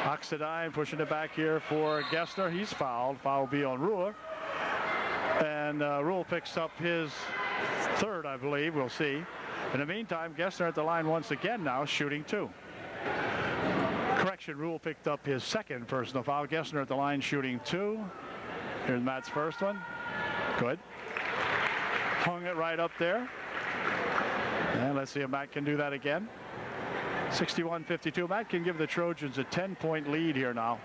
Oxidine pushing it back here for Gessner. He's fouled. Foul will be on Ruler. And Rule picks up his 3rd, I believe. We'll see. In the meantime, Gessner at the line once again now, shooting 2. Correction, Rule picked up his 2nd personal foul. Gessner at the line, shooting 2. Here's Matt's first one. Good. Hung it right up there. And let's see if Matt can do that again. 61-52. Matt can give the Trojans a 10-point lead here now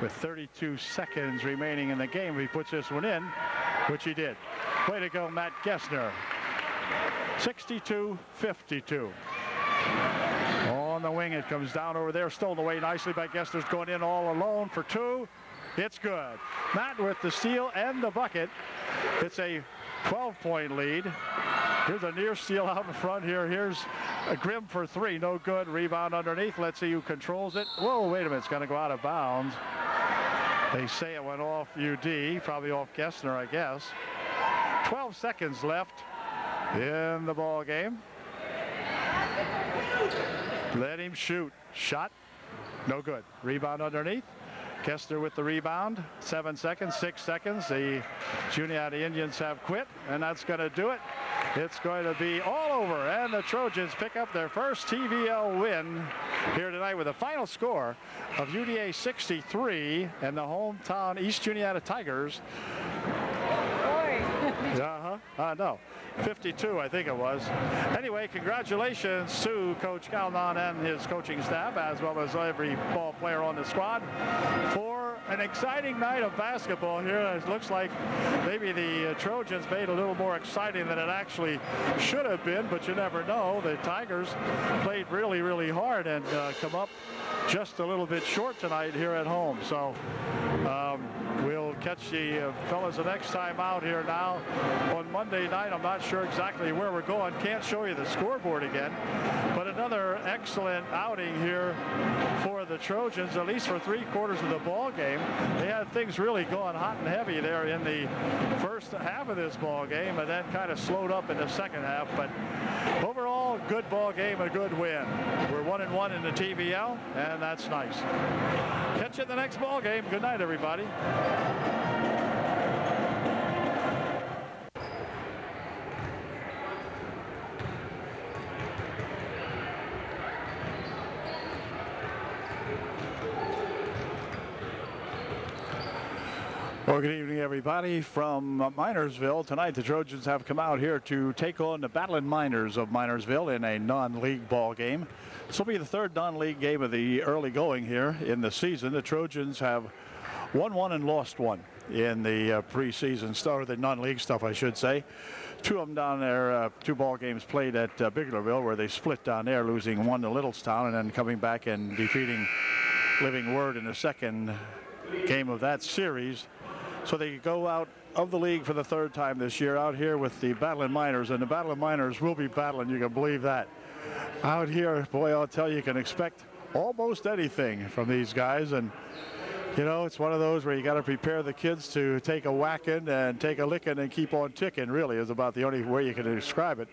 with 32 seconds remaining in the game. If he puts this one in, which he did. Way to go, Matt Gessner. 62-52. On the wing, it comes down over there, stolen away nicely by Gessner's going in all alone for two. It's good. Matt with the steal and the bucket. It's a 12-point lead. Here's a near steal out in front here. Here's a Grimm for three. No good. Rebound underneath. Let's see who controls it. Whoa, wait a minute. It's going to go out of bounds. They say it went off UD. Probably off Gessner, I guess. 12 seconds left in the ball game. Let him shoot. Shot. No good. Rebound underneath. Gessner with the rebound. 7 seconds, 6 seconds. The Juniata Indians have quit, and that's going to do it. It's going to be all over, and the Trojans pick up their first TVL win here tonight with a final score of UDA 63 and the hometown East Juniata Tigers. No, 52, I think it was. Anyway, congratulations to Coach Calnon and his coaching staff, as well as every ball player on the squad, for an exciting night of basketball here. It looks like maybe the Trojans made it a little more exciting than it actually should have been, but you never know. The Tigers played really, really hard and come up just a little bit short tonight here at home. So we'll catch the fellas the next time out here now on Monday night. I'm not sure exactly where we're going. Can't show you the scoreboard again, but another excellent outing here for the Trojans, at least for 3/4 of the ball game. They had things really going hot and heavy there in the first half of this ball game, and then kind of slowed up in the second half. But overall, good ball game, a good win. We're 1-1 in the TVL, and that's nice. Catch you in the next ball game. Good night, everybody. Well, good evening, everybody, from Minersville. Tonight, the Trojans have come out here to take on the Battling Miners of Minersville in a non-league ball game. This will be the third non-league game of the early going here in the season. The Trojans have won one and lost one in the preseason stuff, or the non-league stuff, I should say. Two of them down there, two ball games played at Biglerville, where they split down there, losing one to Littlestown, and then coming back and defeating Living Word in the second game of that series. So they go out of the league for the third time this year, out here with the Battling Miners, and the Battling Miners will be battling, you can believe that. Out here, boy, I'll tell you, you can expect almost anything from these guys, and you know, it's one of those where you got to prepare the kids to take a whacking and take a licking and keep on ticking, really, is about the only way you can describe it.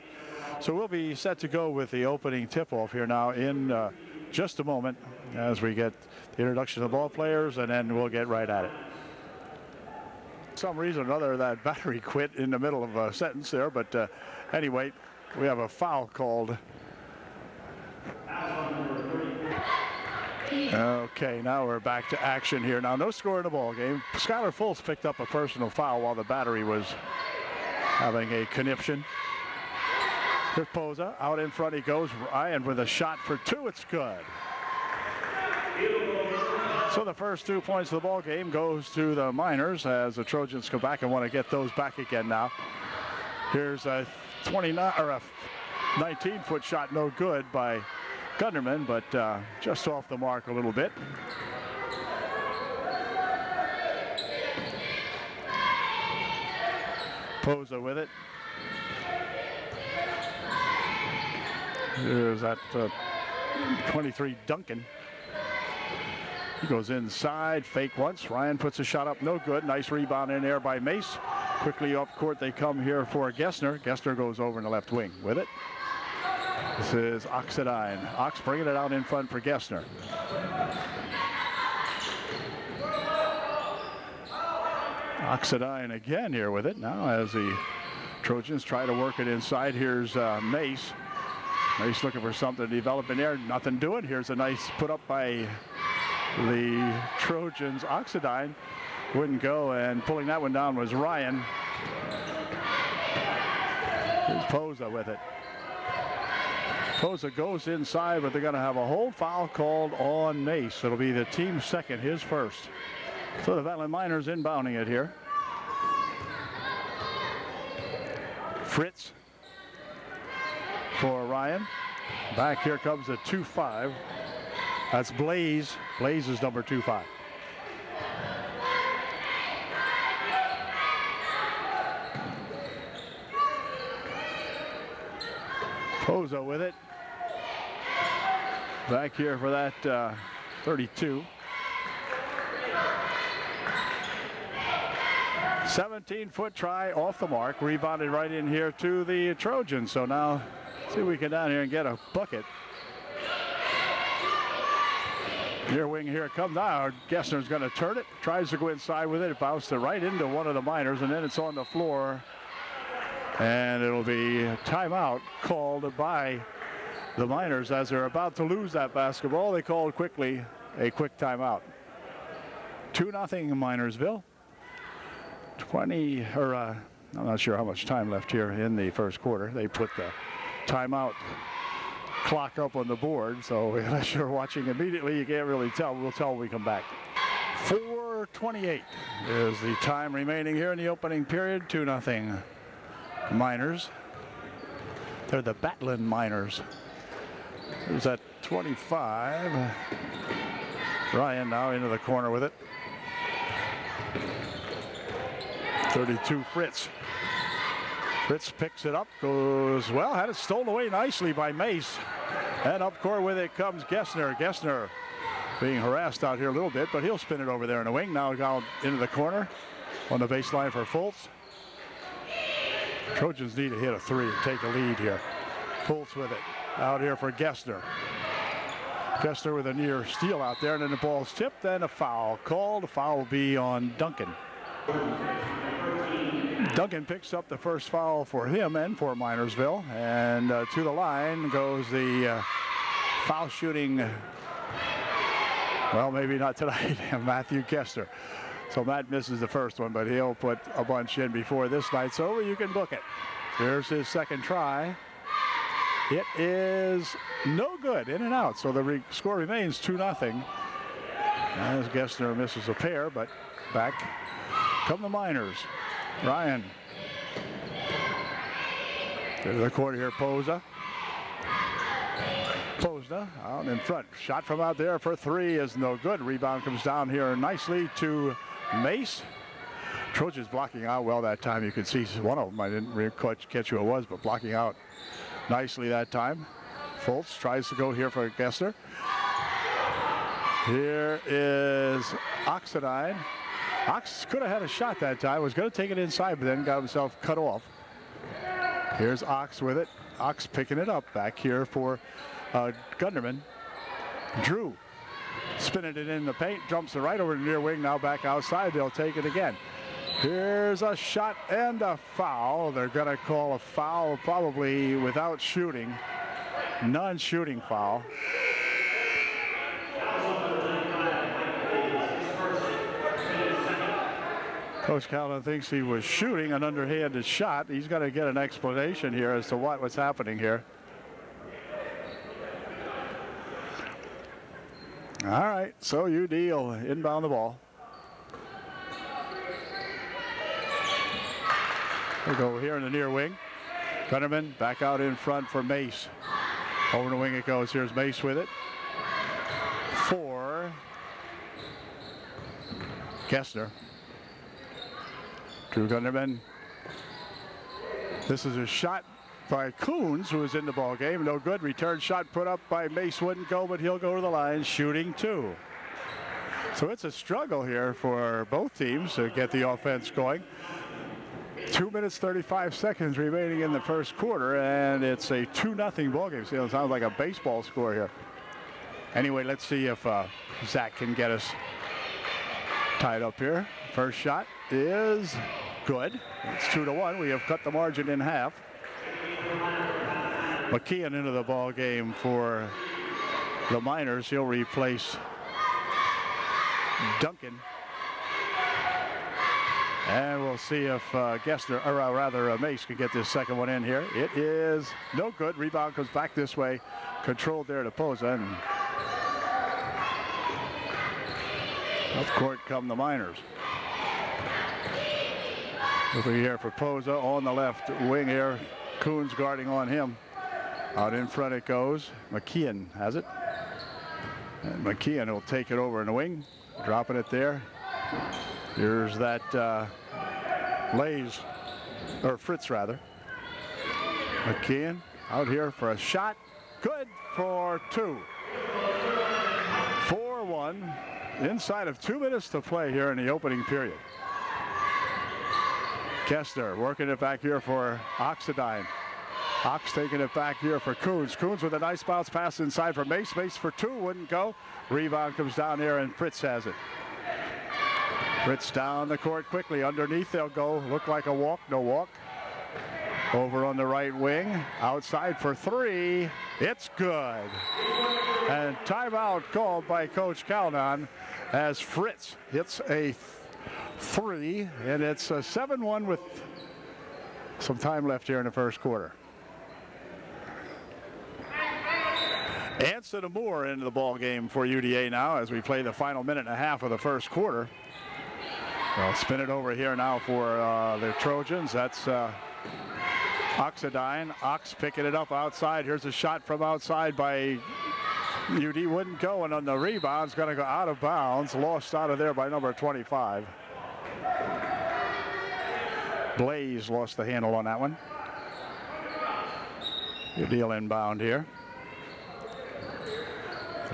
So we'll be set to go with the opening tip-off here now in just a moment as we get the introduction of the ball players, and then we'll get right at it. For some reason or another, that battery quit in the middle of a sentence there, but anyway, we have a foul called. Okay, now we're back to action here. Now, no score in the ball game. Skylar Fultz picked up a personal foul while the battery was having a conniption. Here's Poza, out in front he goes. Ryan with a shot for two, it's good. So the first 2 points of the ball game goes to the Miners as the Trojans come back and want to get those back again now. Here's a 19-foot shot, no good by Gunderman, but just off the mark a little bit. Poza with it. Here's that 23 Duncan. He goes inside, fake once. Ryan puts a shot up, no good. Nice rebound in there by Mace. Quickly up court they come here for Gessner. Gessner goes over in the left wing with it. This is Oxidine. Ox bringing it out in front for Gessner. Oxidine again here with it now as the Trojans try to work it inside. Here's Mace. Mace looking for something to develop in there. Nothing doing. Here's a nice put up by the Trojans. Oxidine wouldn't go, and pulling that one down was Ryan. Here's Poza with it. Posa goes inside, but they're going to have a hold foul called on Mace. It'll be the team's second, his first. So the Valley Miners inbounding it here. Fritz for Ryan. Back here comes the 2-5. That's Blaze. Blaze is number 2-5. Posa with it. Back here for that 32. 17-foot try off the mark. Rebounded right in here to the Trojans. So now see if we can down here and get a bucket. Near wing here comes now. Gessner's going to turn it. Tries to go inside with it. It bounced it right into one of the Miners, and then it's on the floor. And it'll be a timeout called by the Miners as they're about to lose that basketball. They called quickly a quick timeout. 2-0 Minersville. 20, or I'm not sure how much time left here in the first quarter. They put the timeout clock up on the board, so unless you're watching immediately, you can't really tell. We'll tell when we come back. 4:28 is the time remaining here in the opening period. 2-0 Miners. They're the Batlin Miners. There's that 25. Ryan now into the corner with it. 32 Fritz. Fritz picks it up, goes, well, had it stolen away nicely by Mace. And up court with it comes Gessner. Gessner being harassed out here a little bit, but he'll spin it over there in the wing. Now down into the corner on the baseline for Fultz. Trojans need to hit a three and take a lead here. Fultz with it. Out here for Gessner. Gessner with a near steal out there, and then the ball's tipped, then a foul called. The foul will be on Duncan. Duncan picks up the first foul for him and for Minersville, and to the line goes the foul shooting, well, maybe not tonight, Matthew Gessner. So Matt misses the first one, but he'll put a bunch in before this night's over. You can book it. Here's his second try. It is no good, in and out. So the score remains 2-0. As Gessner misses a pair, but back come the Miners. Ryan. To the court here, Posa. Posa out in front. Shot from out there for three is no good. Rebound comes down here nicely to Mace. Trojans blocking out well that time. You can see one of them. I didn't really catch who it was, but blocking out nicely that time. Fultz tries to go here for Gessner. Here is Oxidine. Ox could have had a shot that time. Was going to take it inside, but then got himself cut off. Here's Ox with it. Ox picking it up back here for Gunderman. Drew spinning it in the paint. Jumps it right over the near wing. Now back outside. They'll take it again. Here's a shot and a foul. They're going to call a foul probably without shooting. Non-shooting foul. Coach Calnon thinks he was shooting an underhanded shot. He's got to get an explanation here as to what's happening here. All right, so UD will inbound the ball. We'll go here in the near wing. Gunnerman back out in front for Mace. Over the wing it goes. Here's Mace with it. For Gessner. Drew Gunderman. This is a shot by Coons, who is in the ball game. No good. Return shot put up by Mace. Wouldn't go, but he'll go to the line, shooting two. So it's a struggle here for both teams to get the offense going. 2 minutes, 35 seconds remaining in the first quarter, and it's a 2-0 ball game. See, it sounds like a baseball score here. Anyway, let's see if Zach can get us tied up here. First shot is good. It's 2-1. We have cut the margin in half. McKeon into the ball game for the Miners. He'll replace Duncan. And we'll see if Gessner, or rather Mace, can get this second one in here. It is no good. Rebound comes back this way. Controlled there to Posa. And up court come the Miners. Over here for Posa on the left wing here. Coons guarding on him. Out in front it goes. McKeon has it. And McKeon will take it over in the wing. Dropping it there. Here's that Fritz rather. McKeon out here for a shot. Good for two. 4-1 inside of 2 minutes to play here in the opening period. Kessler working it back here for Oxidine. Ox taking it back here for Coons. Coons with a nice bounce pass inside for Mace. Mace for two, wouldn't go. Rebound comes down here and Fritz has it. Fritz down the court quickly. Underneath they'll go. Look like a walk, no walk. Over on the right wing. Outside for three. It's good. And timeout called by Coach Calnon as Fritz hits a three. And it's a 7-1 with some time left here in the first quarter. Anson Moore into the ball game for UDA now as we play the final minute and a half of the first quarter. They'll spin it over here now for the Trojans. That's Oxidine. Ox picking it up outside. Here's a shot from outside by UD. Wouldn't go, and on the rebound, it's going to go out of bounds. Lost out of there by number 25. Blaze lost the handle on that one. UD inbound here.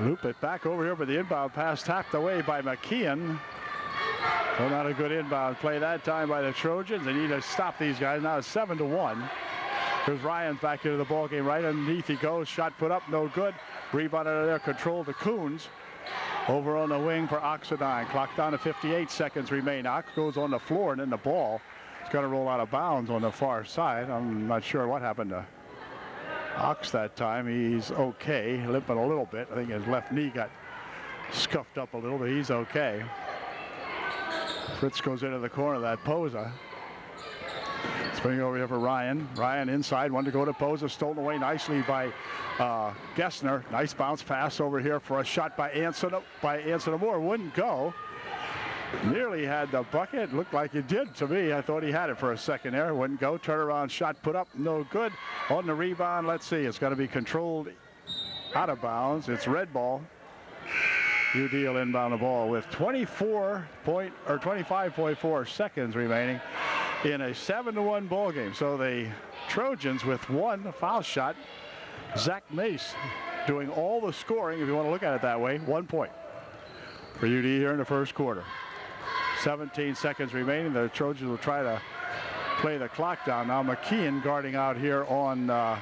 Loop it back over here for the inbound pass, tapped away by McKeon. So not a good inbound play that time by the Trojans. They need to stop these guys. Now it's 7-1. Here's Ryan's back into the ball game. Right underneath he goes. Shot put up, no good. Rebound out of there, control to Coons. Over on the wing for Oxidine. Clock down to 58 seconds remain. Ox goes on the floor, and then the ball is going to roll out of bounds on the far side. I'm not sure what happened to Ox that time. He's okay, limping a little bit. I think his left knee got scuffed up a little, but he's okay. Fritz goes into the corner of that Posa. Spinning over here for Ryan. Ryan inside, one to go to Posa, stolen away nicely by Gessner. Nice bounce pass over here for a shot by Anson Moore. Wouldn't go. Nearly had the bucket. Looked like it did to me. I thought he had it for a second there. Wouldn't go. Turnaround shot put up, no good. On the rebound, let's see. It's got to be controlled out of bounds. It's red ball. UD will inbound the ball with 25.4 seconds remaining in a 7-1 ball game. So the Trojans with one foul shot. Zach Mace doing all the scoring, if you want to look at it that way. 1 point for UD here in the first quarter. 17 seconds remaining. The Trojans will try to play the clock down. Now McKeon guarding out here on UD.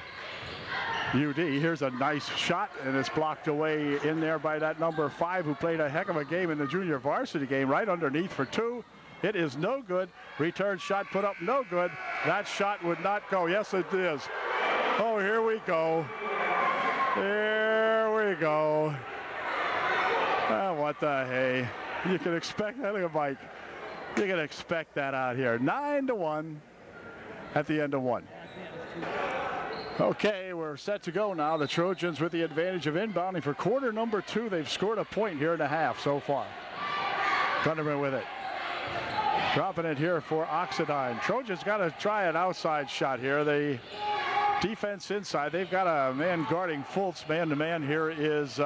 Here's a nice shot, and it's blocked away in there by that number 5 who played a heck of a game in the junior varsity game. Right underneath for two. It is no good. Return shot put up, no good. That shot would not go. Yes, it is. Oh, here we go. Here we go. Oh, what the hey. You can expect that. Look at Mike. You can expect that out here. 9-1 at the end of one. Okay, we're set to go now. The Trojans with the advantage of inbounding for quarter number 2. They've scored a point here and a half so far. Thunderman with it. Dropping it here for Oxidine. Trojans got to try an outside shot here. The defense inside. They've got a man guarding Fultz. Man to man here is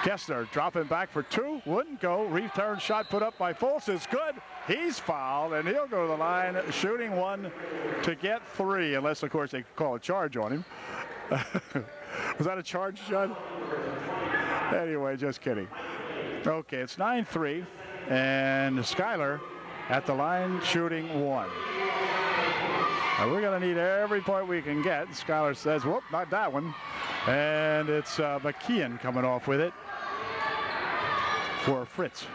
Kessler. Dropping back for two. Wouldn't go. Return shot put up by Fultz is good. He's fouled, and he'll go to the line, shooting one to get 3, unless, of course, they call a charge on him. Was that a charge, John? Anyway, just kidding. Okay, it's 9-3, and Schuyler at the line shooting 1. Now we're going to need every point we can get. Schuyler says, whoop, not that one. And it's McKeon coming off with it for Fritz.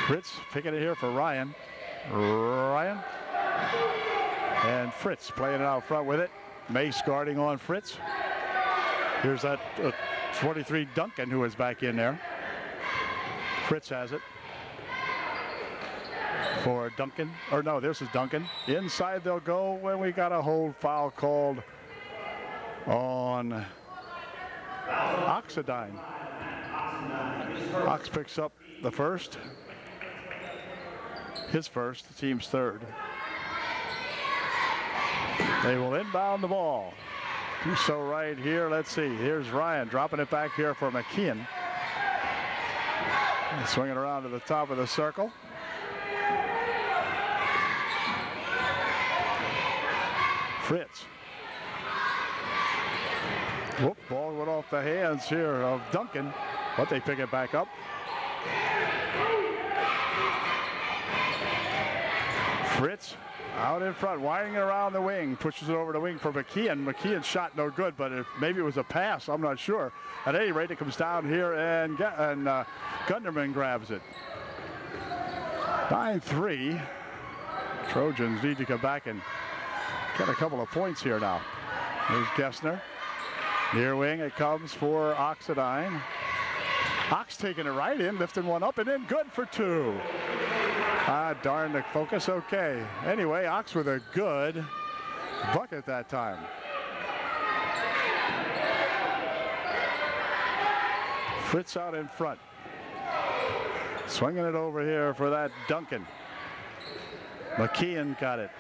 Fritz picking it here for Ryan. And Fritz playing it out front with it. Mace guarding on Fritz. Here's that 23 Duncan who is back in there. Fritz has it. for Duncan. Or no, this is Duncan. Inside they'll go when we got a hold foul called on Oxidine. Ox picks up the first. His first, the team's third. They will inbound the ball. Do so right here. Let's see. Here's Ryan dropping it back here for McKeon. Swinging around to the top of the circle. Fritz. Whoop, ball went off the hands here of Duncan, but they pick it back up. Fritz out in front, winding around the wing, pushes it over the wing for McKeon. McKeon's shot no good, but maybe it was a pass, I'm not sure. At any rate, it comes down here, and Gunderman grabs it. 9-3. Trojans need to come back and get a couple of points here now. Here's Gessner. Near wing, it comes for Oxidine. Ox taking it right in, lifting one up, and in, good for two. Ah, darn the focus, okay. Anyway, Ox with a good bucket that time. Fritz out in front. Swinging it over here for that Duncan. McKeon got it.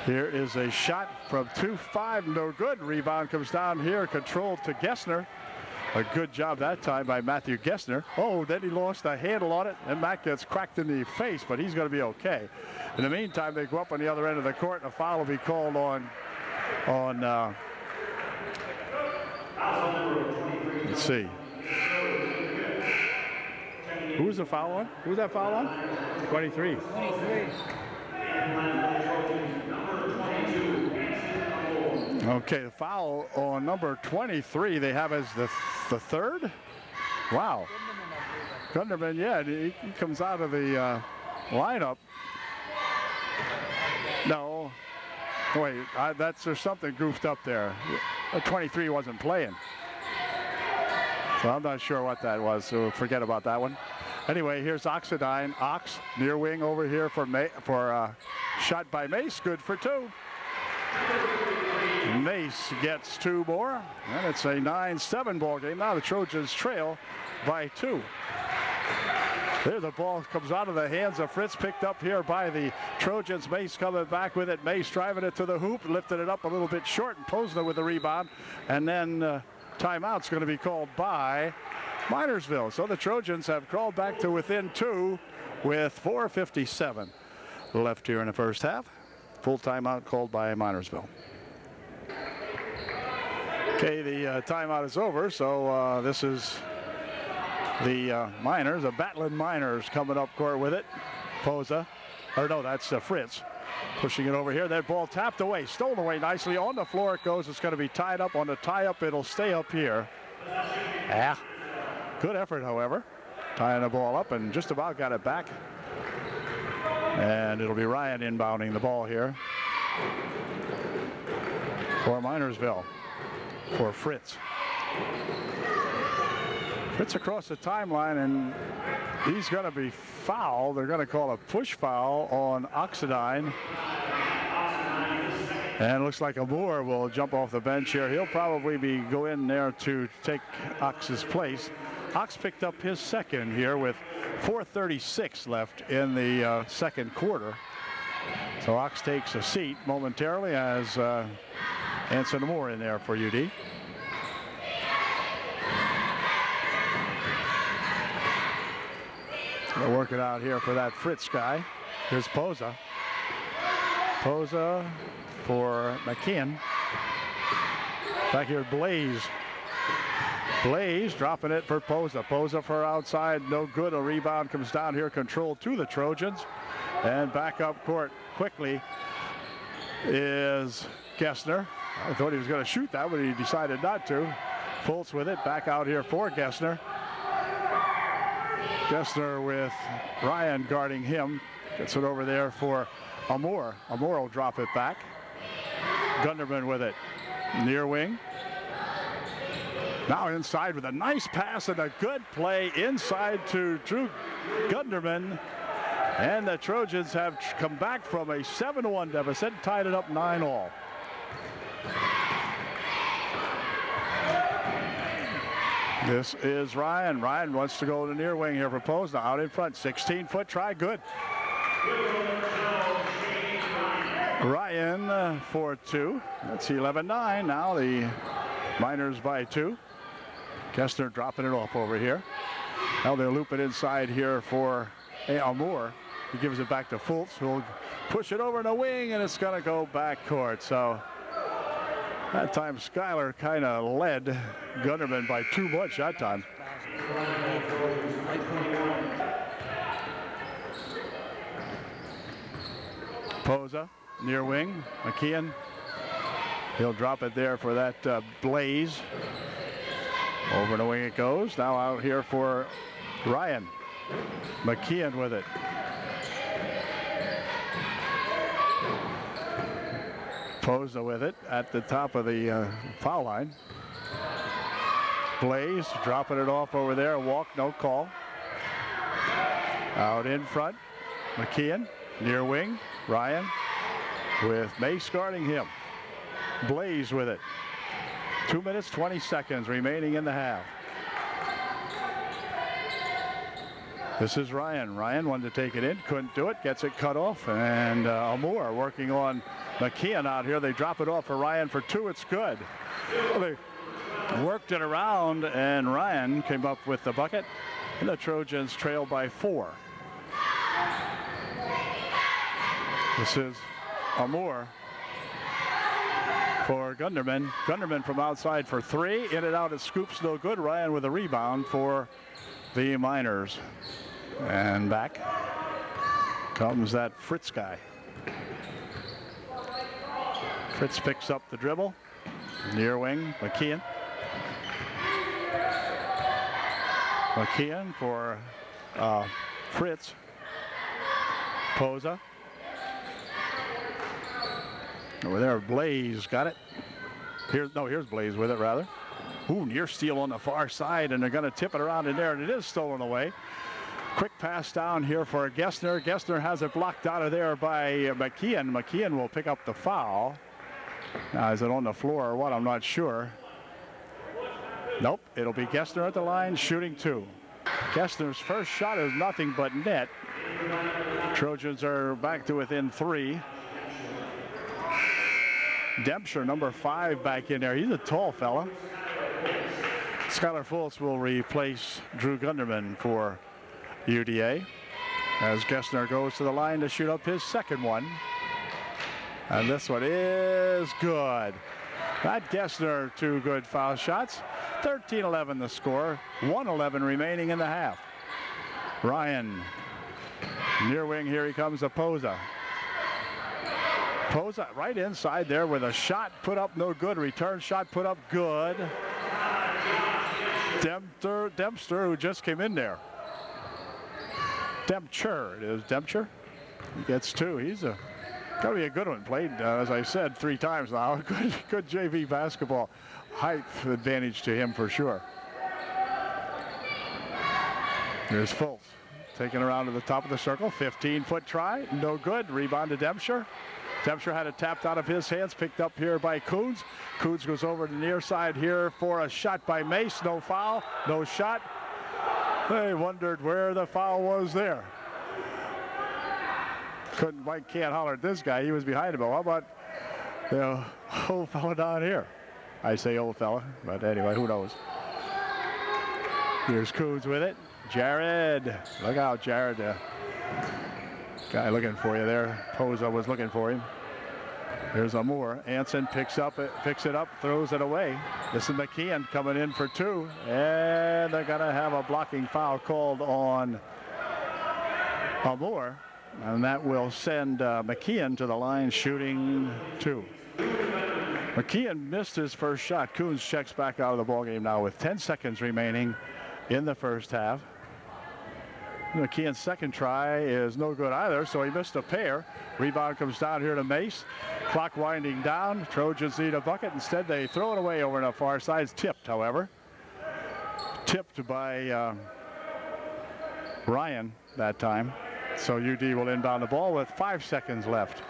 Here is a shot from 2-5, no good. Rebound comes down here, controlled to Gessner. A good job that time by Matthew Gessner. Oh, then he lost a handle on it, and Matt gets cracked in the face, but he's going to be okay. In the meantime, they go up on the other end of the court, and a foul will be called on let's see. Who's the foul on? Who's that foul on? 23. 23. Okay, the foul on number 23 they have as the third. Wow. Gunderman, yeah, he comes out of the lineup. No, wait, there's something goofed up there. 23 wasn't playing. So I'm not sure what that was, so forget about that one. Anyway, here's Oxidine. Ox near wing over here for shot by Mace, good for two. Mace gets two more, and it's a 9-7 ball game. Now the Trojans trail by two. There the ball comes out of the hands of Fritz, picked up here by the Trojans. Mace coming back with it. Mace driving it to the hoop, lifted it up a little bit short, and Posner with the rebound. And then timeout's going to be called by Minersville. So the Trojans have crawled back to within two with 4:57 left here in the first half. Full timeout called by Minersville. Okay, the timeout is over, so this is the Miners, the Battling Miners coming up court with it. Posa, or no, that's Fritz pushing it over here. That ball tapped away, stolen away nicely. On the floor it goes. It's going to be tied up. On the tie-up, it'll stay up here. Good effort, however. Tying the ball up and just about got it back. And it'll be Ryan inbounding the ball here for Minersville. For Fritz. Fritz across the timeline, and he's going to be fouled. They're going to call a push foul on Oxidine. And it looks like Amour will jump off the bench here. He'll probably go in there to take Ox's place. Ox picked up his second here with 4:36 left in the second quarter. So Ox takes a seat momentarily as Anson Amour in there for UD. They'll work it out here for that Fritz guy. Here's Posa. Posa for McKeon. Back here, Blaze. Blaze dropping it for Posa. Posa for outside, no good. A rebound comes down here, controlled to the Trojans. And back up court quickly is Gessner. I thought he was going to shoot that, but he decided not to. Fultz with it, back out here for Gessner. Gessner with Ryan guarding him. Gets it over there for Amour. Amour will drop it back. Gunderman with it. Near wing. Now inside with a nice pass and a good play inside to Drew Gunderman. And the Trojans have come back from a 7-1 deficit, tied it up 9-all. This is Ryan. Ryan wants to go to the near wing here for Posner. Out in front, 16-foot try, good. Ryan for 2. That's 11-9. Now the Miners by 2. Kestner dropping it off over here. Now they'll loop it inside here for Moore. He gives it back to Fultz, who'll push it over in the wing, and it's going to go back court. So that time Schuyler kind of led Gunderman by too much that time. Posa, near wing, McKeon. He'll drop it there for that Blaze. Over the wing it goes. Now out here for Ryan. McKeon with it. Posa with it at the top of the foul line. Blaze dropping it off over there. Walk, no call. Out in front, McKeon, near wing. Ryan with Mace guarding him. Blaze with it. 2 minutes, 20 seconds remaining in the half. This is Ryan. Ryan wanted to take it in, couldn't do it, gets it cut off, and Moore working on McKeon out here. They drop it off for Ryan for 2. It's good. Well, they worked it around, and Ryan came up with the bucket, and the Trojans trail by 4. This is Moore for Gunderman. Gunderman from outside for 3. In and out, it scoops, no good. Ryan with a rebound for the Miners. And back comes that Fritz guy. Fritz picks up the dribble. Near wing, McKeon. McKeon for Fritz. Posa. Over there, Blaze got it. Here's Blaze with it, rather. Ooh, near steal on the far side, and they're going to tip it around in there, and it is stolen away. Quick pass down here for Gessner. Gessner has it blocked out of there by McKeon. McKeon will pick up the foul. Now, is it on the floor or what? I'm not sure. Nope, it'll be Gessner at the line, shooting 2. Gessner's first shot is nothing but net. Trojans are back to within 3. Dempscher, number 5, back in there. He's a tall fella. Skylar Fultz will replace Drew Gunderman for UDA as Gessner goes to the line to shoot up his second one. And this one is good. Not Gessner, 2 good foul shots. 13-11 the score. 1:11 remaining in the half. Ryan, near wing, here he comes to Posa. Posa right inside there with a shot put up, no good. Return shot put up, good. Dempster, who just came in there. Dempscher, it is Dempscher. He gets 2. He's gotta be a good one. Played, as I said, 3 times now. Good JV basketball. Height advantage to him for sure. Here's Fultz. Taken around to the top of the circle. 15-foot try, no good. Rebound to Dempscher. Dempscher had it tapped out of his hands, picked up here by Coons. Coons goes over to the near side here for a shot by Mace. No foul, no shot. They wondered where the foul was there. Mike can't holler at this guy. He was behind him. How about the old fella down here? I say old fella, but anyway, who knows? Here's Coons with it. Jared, look out, Jared. Guy looking for you there. Posa was looking for him. There's Moore. Anson picks it up, throws it away. This is McKeon coming in for 2, and they're gonna have a blocking foul called on Moore, and that will send McKeon to the line shooting 2. McKeon missed his first shot. Coons checks back out of the ballgame now with 10 seconds remaining in the first half. McKeon's second try is no good either, so he missed a pair. Rebound comes down here to Mace. Clock winding down. Trojans need a bucket. Instead, they throw it away over on the far side. It's tipped, however. Tipped by Ryan that time. So UD will inbound the ball with 5 seconds left.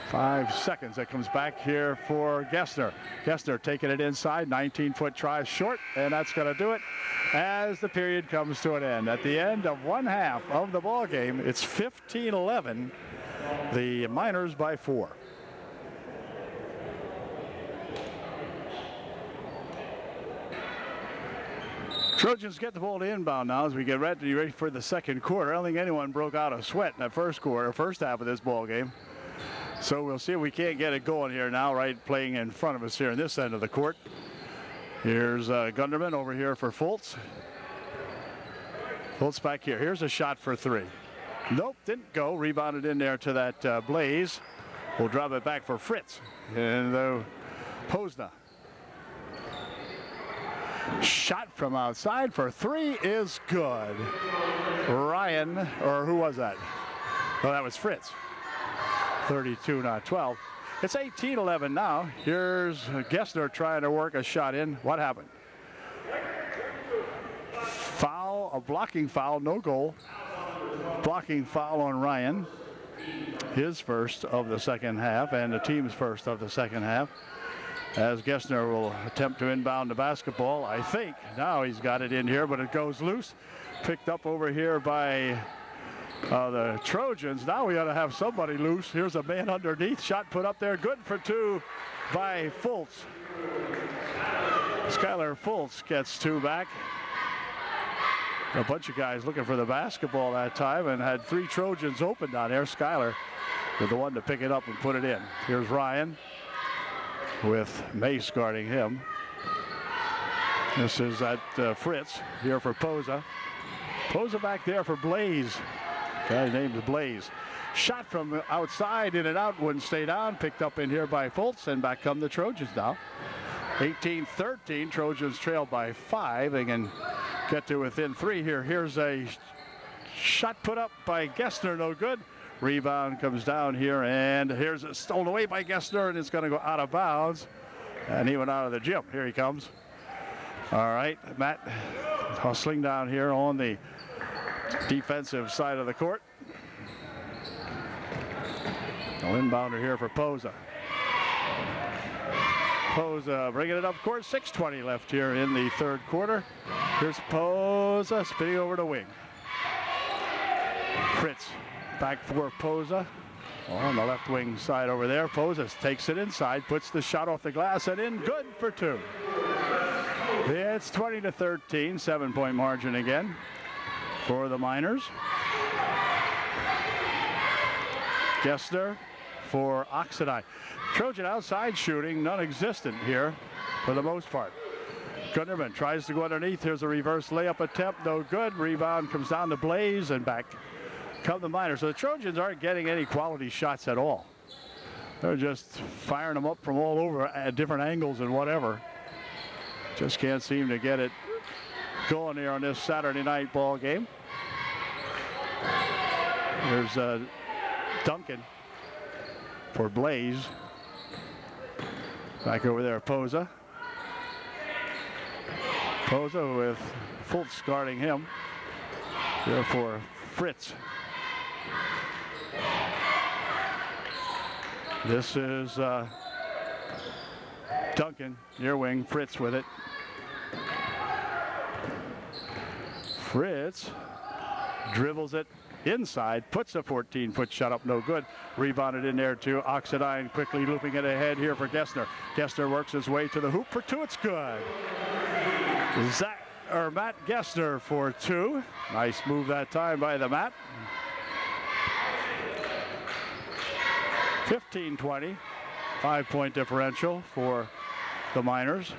5 seconds. That comes back here for Gessner. Gessner taking it inside. 19-foot try short, and that's going to do it as the period comes to an end. At the end of one half of the ball game, it's 15-11. The Miners by 4. Trojans get the ball to inbound now as we get ready for the second quarter. I don't think anyone broke out a sweat in that first half of this ball game. So we'll see if we can't get it going here now, right, playing in front of us here in this end of the court. Here's Gunderman over here for Fultz. Fultz back here. Here's a shot for 3. Nope, didn't go. Rebounded in there to that Blaze. We'll drop it back for Fritz. And Posna. Shot from outside for 3 is good. Ryan, or who was that? Oh, that was Fritz. 32, not 12. It's 18-11 now. Here's Gessner trying to work a shot in. What happened? Foul, a blocking foul, no goal. Blocking foul on Ryan. His first of the second half and the team's first of the second half. As Gessner will attempt to inbound the basketball. I think now he's got it in here, but it goes loose. Picked up over here by the Trojans. Now we ought to have somebody loose. Here's a man underneath. Shot put up there. Good for 2 by Fultz. Skylar Fultz gets 2 back. A bunch of guys looking for the basketball that time and had 3 Trojans open down there. Skylar with the one to pick it up and put it in. Here's Ryan with Mace guarding him. This is at Fritz here for Poza. Poza back there for Blaze. Guy named Blaze. Shot from outside, in and out, wouldn't stay down. Picked up in here by Fultz, and back come the Trojans now. 18-13, Trojans trail by 5. They can get to within 3 here. Here's a shot put up by Gessner, no good. Rebound comes down here, and here's it stolen away by Gessner, and it's going to go out of bounds. And he went out of the gym. Here he comes. All right, Matt hustling down here on the defensive side of the court. No inbounder here for Poza. Poza bringing it up court. 6:20 left here in the third quarter. Here's Poza spinning over the wing. Fritz back for Poza on the left wing side over there. Poza takes it inside, puts the shot off the glass and in. Good for 2. It's 20-13, 7-point margin again for the Miners. Gessner for Oxidine. Trojan outside shooting, non-existent here for the most part. Gunderman tries to go underneath. Here's a reverse layup attempt, no good. Rebound comes down to Blaze, and back come the Miners. So the Trojans aren't getting any quality shots at all. They're just firing them up from all over at different angles and whatever. Just can't seem to get it going here on this Saturday night ball game. There's Duncan for Blaze. Back over there, Poza. Poza with Fultz guarding him. There for Fritz. This is Duncan, near wing. Fritz with it. Fritz dribbles it inside, puts a 14-foot shot up, no good. Rebounded in there to Oxidine, quickly looping it ahead here for Gessner. Gessner works his way to the hoop for 2. It's good. Matt Gessner for 2. Nice move that time by the Matt. 15-20, 5-point differential for the Miners.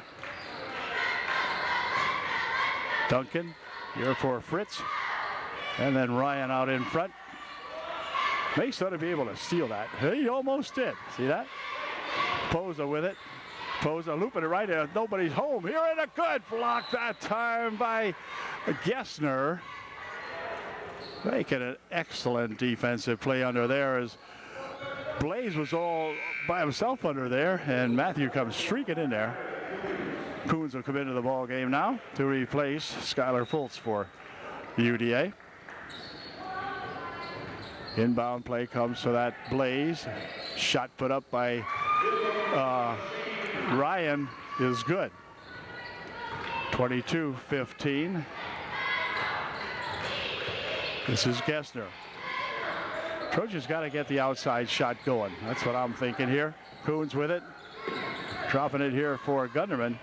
Duncan here for Fritz. And then Ryan out in front. Mace ought to be able to steal that. He almost did. See that? Poza with it. Poza looping it right there. Nobody's home. Here in a good block that time by Gessner. Making an excellent defensive play under there as Blaze was all by himself under there, and Matthew comes streaking in there. Coons will come into the ball game now to replace Skylar Fultz for UDA. Inbound play comes to that Blaze. Shot put up by Ryan is good. 22-15. This is Gessner. Trojan's got to get the outside shot going. That's what I'm thinking here. Coons with it. Dropping it here for Gunderman.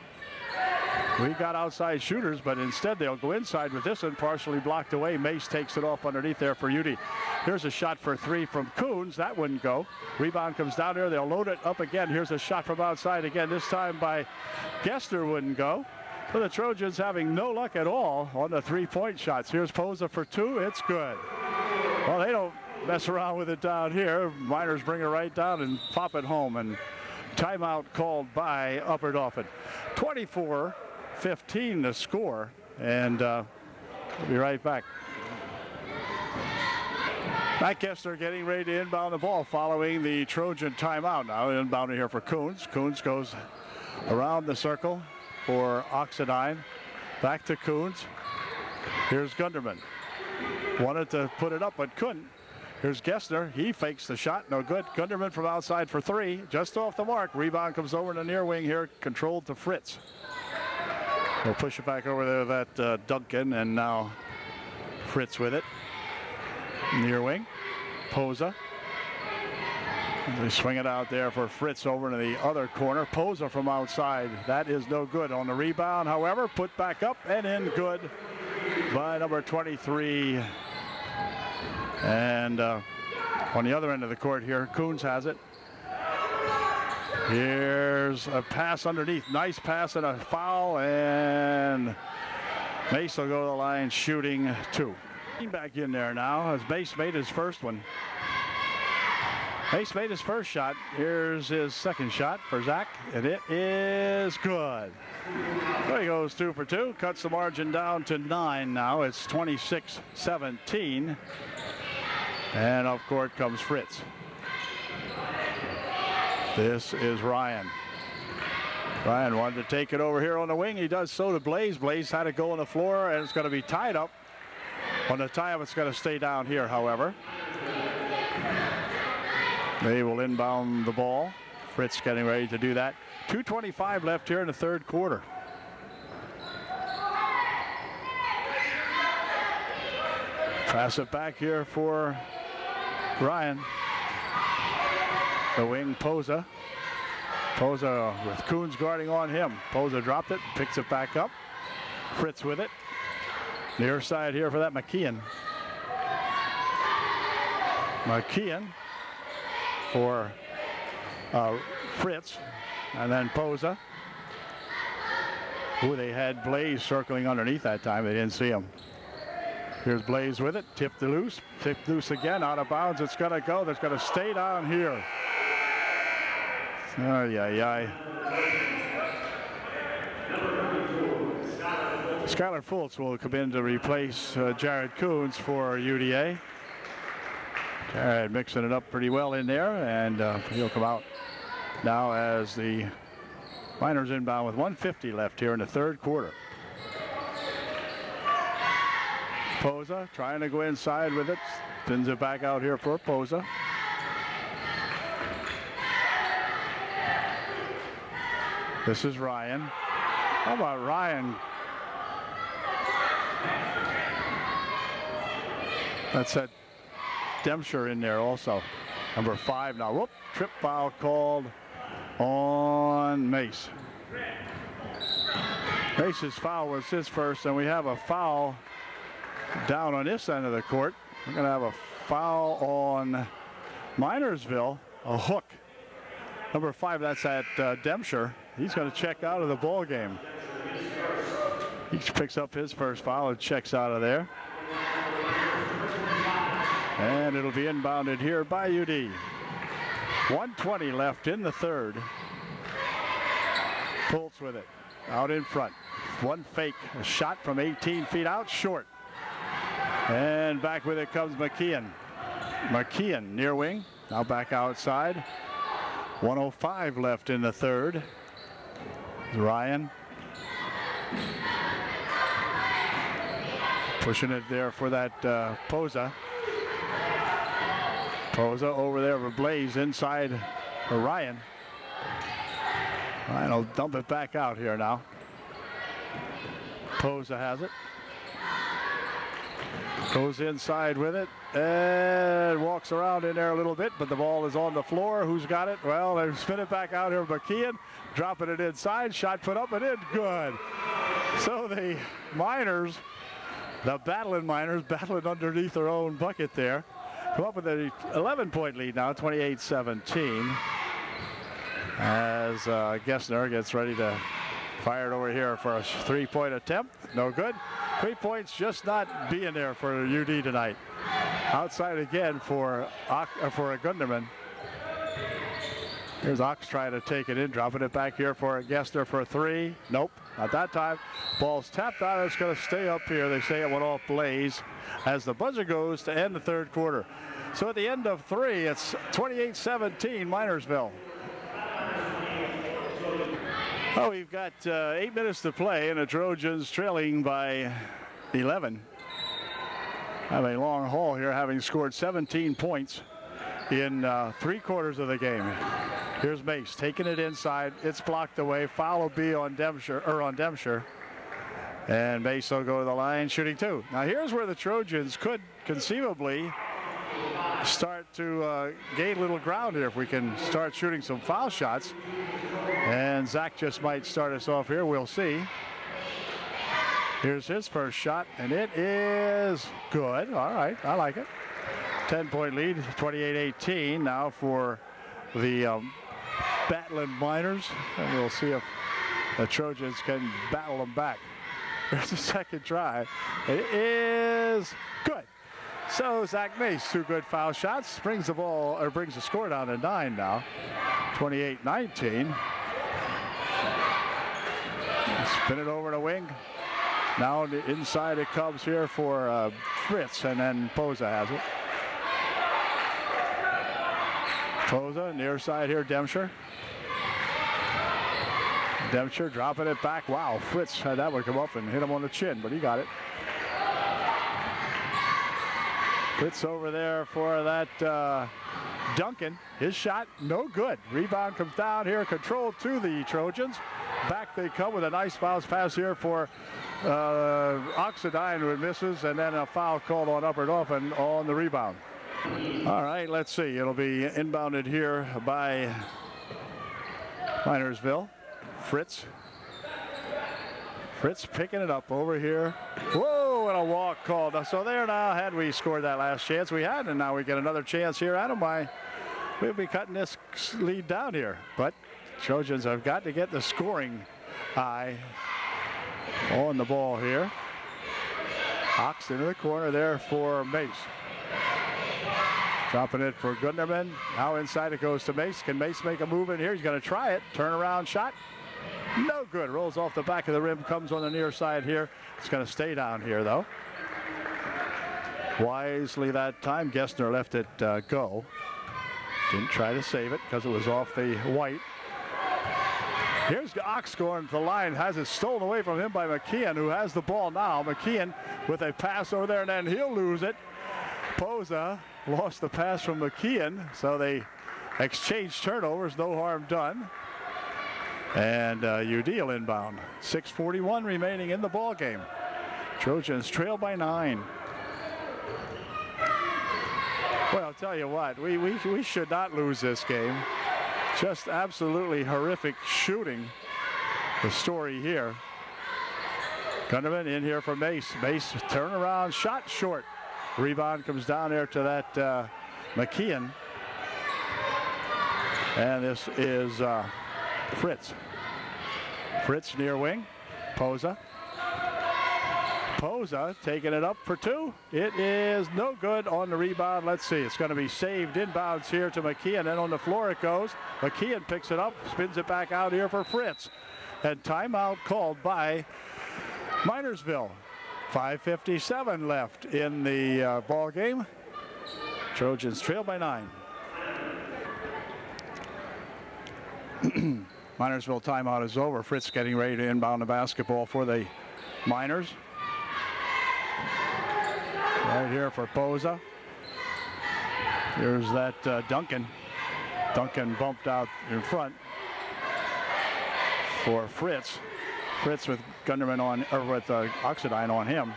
We got outside shooters, but instead they'll go inside with this one, partially blocked away. Mace takes it off underneath there for UD. Here's a shot for three from Coons. That wouldn't go. Rebound comes down there. They'll load it up again. Here's a shot from outside again, this time by Gessner, wouldn't go. So the Trojans having no luck at all on the three-point shots. Here's Posa for two. It's good. Well, they don't mess around with it down here. Miners bring it right down and pop it home. And timeout called by Upper Dauphin. 24-15 the score, and we'll be right back. Matt Gessner getting ready to inbound the ball following the Trojan timeout. Now inbounding here for Coons. Coons goes around the circle for Oxidine. Back to Coons. Here's Gunderman. Wanted to put it up but couldn't. Here's Gessner. He fakes the shot. No good. Gunderman from outside for three. Just off the mark. Rebound comes over in the near wing here. Controlled to Fritz. We'll push it back over there, that Duncan, and now Fritz with it. Near wing. Posa. They swing it out there for Fritz over to the other corner. Posa from outside. That is no good on the rebound. However, put back up and in good by number 23. And on the other end of the court here, Coons has it. Here's a pass underneath. Nice pass and a foul, and Mace will go to the line shooting two. Back in there now as Mace made his first one. Mace made his first shot. Here's his second shot for Zach, and it is good. There he goes, 2 for 2. Cuts the margin down to 9 now. It's 26-17. And up court comes Fritz. This is Ryan. Ryan wanted to take it over here on the wing. He does so to Blaze. Blaze had to go on the floor, and it's going to be tied up. On the tie-up, it's going to stay down here, however. They will inbound the ball. Fritz getting ready to do that. 2:25 left here in the third quarter. Pass it back here for Ryan. The wing, Posa. Posa with Coons guarding on him. Posa dropped it, picks it back up. Fritz with it. Near side here for that McKeon. McKeon for Fritz, and then Posa. Ooh, they had Blaze circling underneath that time. They didn't see him. Here's Blaze with it. Tipped loose. Tipped loose again. Out of bounds. It's going to go. That's going to stay down here. Oh, yeah. Skylar Fultz will come in to replace Jared Coons for UDA. Jared mixing it up pretty well in there, and he'll come out now as the Miners inbound with 1:50 left here in the third quarter. Posa trying to go inside with it. Spins it back out here for Posa. This is Ryan. How about Ryan? That's that Dempscher in there also. Number 5 now. Whoop, trip foul called on Mace. Mace's foul was his first, and we have a foul down on this end of the court. We're going to have a foul on Minersville, a hook. Number 5, that's at Dempscher. He's going to check out of the ball game. He picks up his first foul and checks out of there. And it'll be inbounded here by UD. 1:20 left in the third. Fultz with it. Out in front. One fake. A shot from 18 feet out short. And back with it comes McKeon. McKeon near wing. Now back outside. 1:05 left in the third. Ryan. Pushing it there for that Posa. Posa over there for Blaze inside for Ryan. Ryan will dump it back out here now. Posa has it. Goes inside with it and walks around in there a little bit, but the ball is on the floor. Who's got it? Well, they spin it back out here. McKeon dropping it inside. Shot put up and in. Good. So the Miners, the battling Miners, battling underneath their own bucket there, come up with an 11-point lead now, 28-17. As Gessner gets ready to fire it over here for a 3-point attempt. No good. 3 points just not being there for UD tonight. Outside again for Gunderman. Here's Ox trying to take it in, dropping it back here for Gessner for 3. Nope, not that time. Ball's tapped out. It's going to stay up here. They say it went off Blaze as the buzzer goes to end the third quarter. So at the end of 3, it's 28-17 Minersville. Oh, we've got 8 minutes to play, and the Trojans trailing by 11. Have a long haul here, having scored 17 points in 3 quarters of the game. Here's Mace taking it inside. It's blocked away. Foul will be on Dempscher. And Mace will go to the line, shooting 2. Now here's where the Trojans could conceivably start to gain a little ground here if we can start shooting some foul shots. And Zach just might start us off here. We'll see. Here's his first shot, and it is good. All right, I like it. 10-point lead, 28-18 now for the battling Miners. And we'll see if the Trojans can battle them back. There's a second try. It is good. So Zach Mace, 2 good foul shots, brings the score down to 9 now. 28-19. Spin it over to wing. Now inside it comes here for Fritz, and then Posa has it. Posa near side here, Dempscher. Dempscher dropping it back. Wow, Fritz had that one come up and hit him on the chin, but he got it. Fritz over there for that Duncan. His shot, no good. Rebound comes down here, controlled to the Trojans. Back they come with a nice bounce pass here for Oxidine, who misses, and then a foul called on Upper Dauphin on the rebound. All right, let's see. It'll be inbounded here by Minersville. Fritz picking it up over here. Whoa, and a walk called. So there now, had we scored that last chance we had, and now we get another chance here. We'll be cutting this lead down here. But Trojans have got to get the scoring eye on the ball here. Ox into the corner there for Mace. Dropping it for Gunderman. Now inside it goes to Mace. Can Mace make a move in here? He's going to try it. Turnaround shot. No good. Rolls off the back of the rim. Comes on the near side here. It's going to stay down here, though. Wisely that time. Gessner left it go. Didn't try to save it because it was off the white. Here's Ox going to the line. Has it stolen away from him by McKeon, who has the ball now. McKeon with a pass over there, and then he'll lose it. Posa lost the pass from McKeon, so they exchange turnovers. No harm done. And UD will inbound. 6:41 remaining in the ball game. Trojans trail by 9. Well, I'll tell you what, we should not lose this game. Just absolutely horrific shooting. The story here. Gunderman in here for Mace. Mace turnaround shot short. Rebound comes down there to that McKeon. And this is Fritz. Fritz near wing. Posa taking it up for 2. It is no good on the rebound. Let's see. It's going to be saved inbounds here to McKeon. Then on the floor it goes. McKeon picks it up, spins it back out here for Fritz. And timeout called by Minersville. 5:57 left in the ball game. Trojans trail by 9. Minersville timeout is over. Fritz getting ready to inbound the basketball for the Miners. Right here for Posa. Here's that Duncan. Duncan bumped out in front for Fritz. Fritz with Gunderman on, or with Oxidine on him.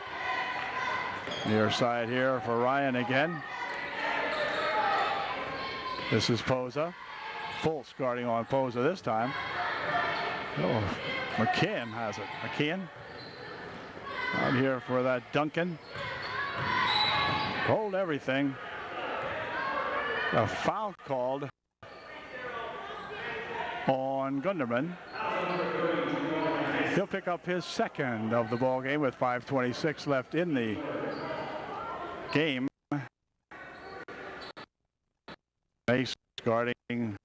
Near side here for Ryan again. This is Posa. Fultz guarding on Posa this time. Oh, McKeon has it. McKeon out here for that Duncan. Hold everything. A foul called on Gunderman. He'll pick up his second of the ball game with 5:26 left in the game. Mace guarding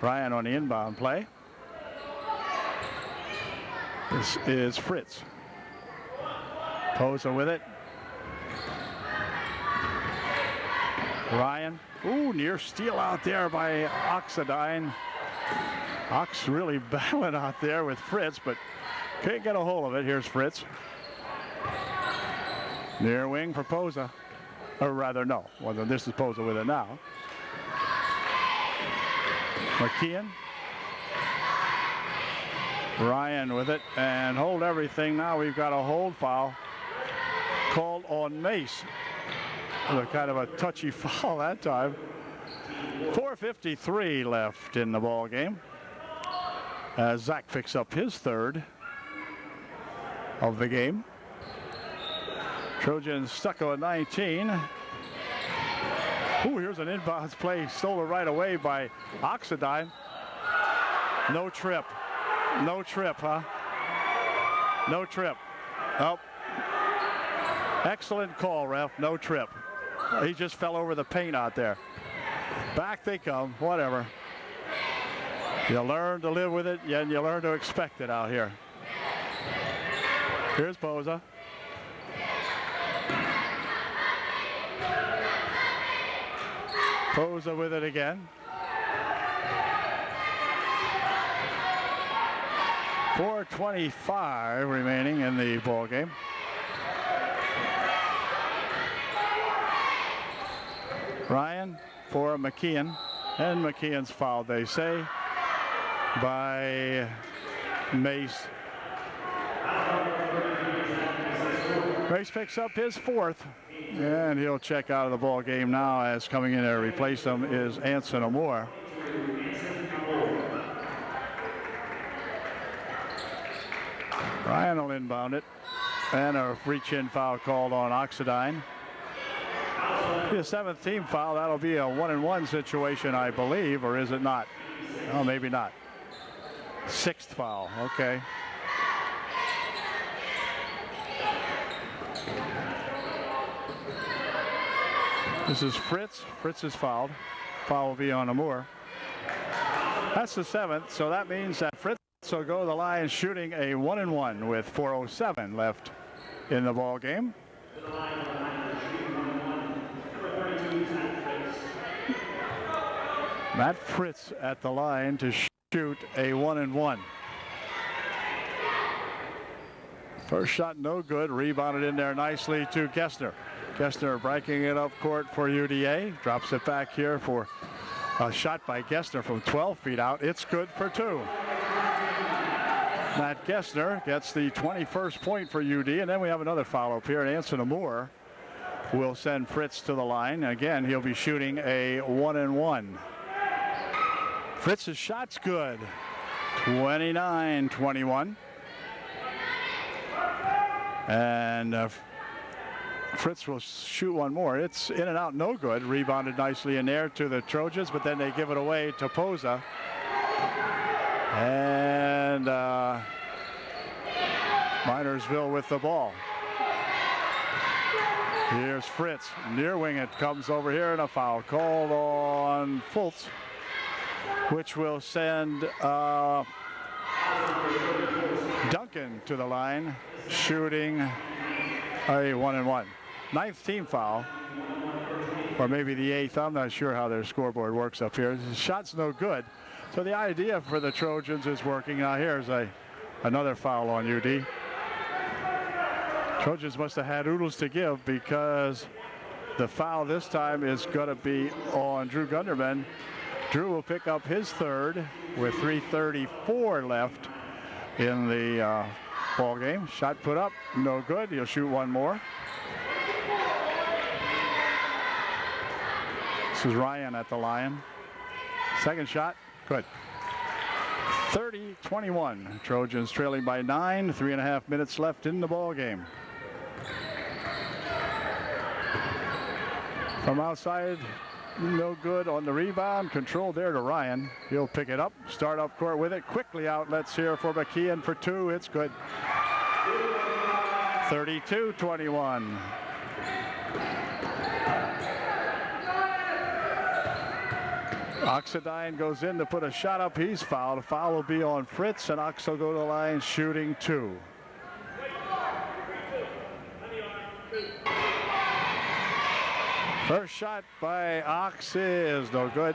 Ryan on the inbound play. This is Fritz. Posa with it. Ryan. Ooh, near steal out there by Oxidine. Ox really battling out there with Fritz, but can't get a hold of it. Here's Fritz. Near wing for Posa. Or rather, no. Well, this is Posa with it now. McKeon. Ryan with it, and hold everything. Now we've got a hold foul called on Mace. Kind of a touchy foul that time. 4:53 left in the ball game as Zach picks up his third of the game. Trojans stucco at 19. Ooh, here's an inbounds play stolen right away by Oxidine. No trip. No trip, huh? No trip. Oh. Excellent call, ref. No trip. He just fell over the paint out there. Back they come. Whatever. You learn to live with it, and you learn to expect it out here. Here's Posa. Posa with it again. 4:25 remaining in the ball game. Ryan for McKeon, and McKeon's fouled, they say, by Mace. Mace picks up his fourth, and he'll check out of the ball game now, as coming in there to replace him is Anson Amore. Ryan will inbound it, and a reach-in foul called on Oxidine. The seventh team foul. That'll be a 1-and-1 situation, I believe, or is it not? Oh, maybe not. Sixth foul. Okay. This is Fritz. Fritz is fouled. Foul will be on Amore. That's the seventh, so that means that Fritz will go to the line shooting a 1-and-1 with 4:07 left in the ball game. Matt Fritz at the line to shoot a 1-and-1. First shot no good. Rebounded in there nicely to Gessner. Gessner breaking it up court for UDA. Drops it back here for a shot by Gessner from 12 feet out. It's good for two. Matt Gessner gets the 21st point for UD, and then we have another foul up here, and Anson Amore will send Fritz to the line. Again, he'll be shooting a 1-and-1. Fritz's shot's good. 29-21. And Fritz will shoot one more. It's in and out, no good. Rebounded nicely in there to the Trojans, but then they give it away to Posa. And Minersville with the ball. Here's Fritz. Near wing it comes over here, and a foul called on Fultz, which will send Duncan to the line, shooting a 1-and-1. Ninth team foul, or maybe the eighth. I'm not sure how their scoreboard works up here. The shot's no good. So the idea for the Trojans is working. Now here's another foul on UD. Trojans must have had oodles to give, because The foul this time is going to be on Drew Gunderman. Drew will pick up his third with 3:34 left in the ball game. Shot put up, no good. He'll shoot one more. This is Ryan at the line. Second shot, good. 30-21. Trojans trailing by 9. 3.5 minutes left in the ball game. From outside, no good on the rebound. Control there to Ryan. He'll pick it up, start up court with it. Quickly outlets here for McKeon for two. It's good. 32-21. Oxidine goes in to put a shot up. He's fouled. A foul will be on Fritz, and Ox will go to the line shooting two. First shot by Ox is no good.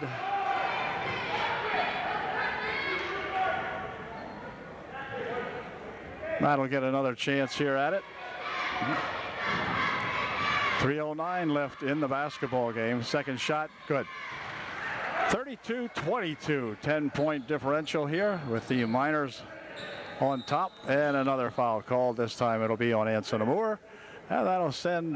Matt will get another chance here at it. 3:09 left in the basketball game. Second shot, good. 32-22, 10-point differential here with the Miners on top, and another foul called. This time it'll be on Anson Moore, and that'll send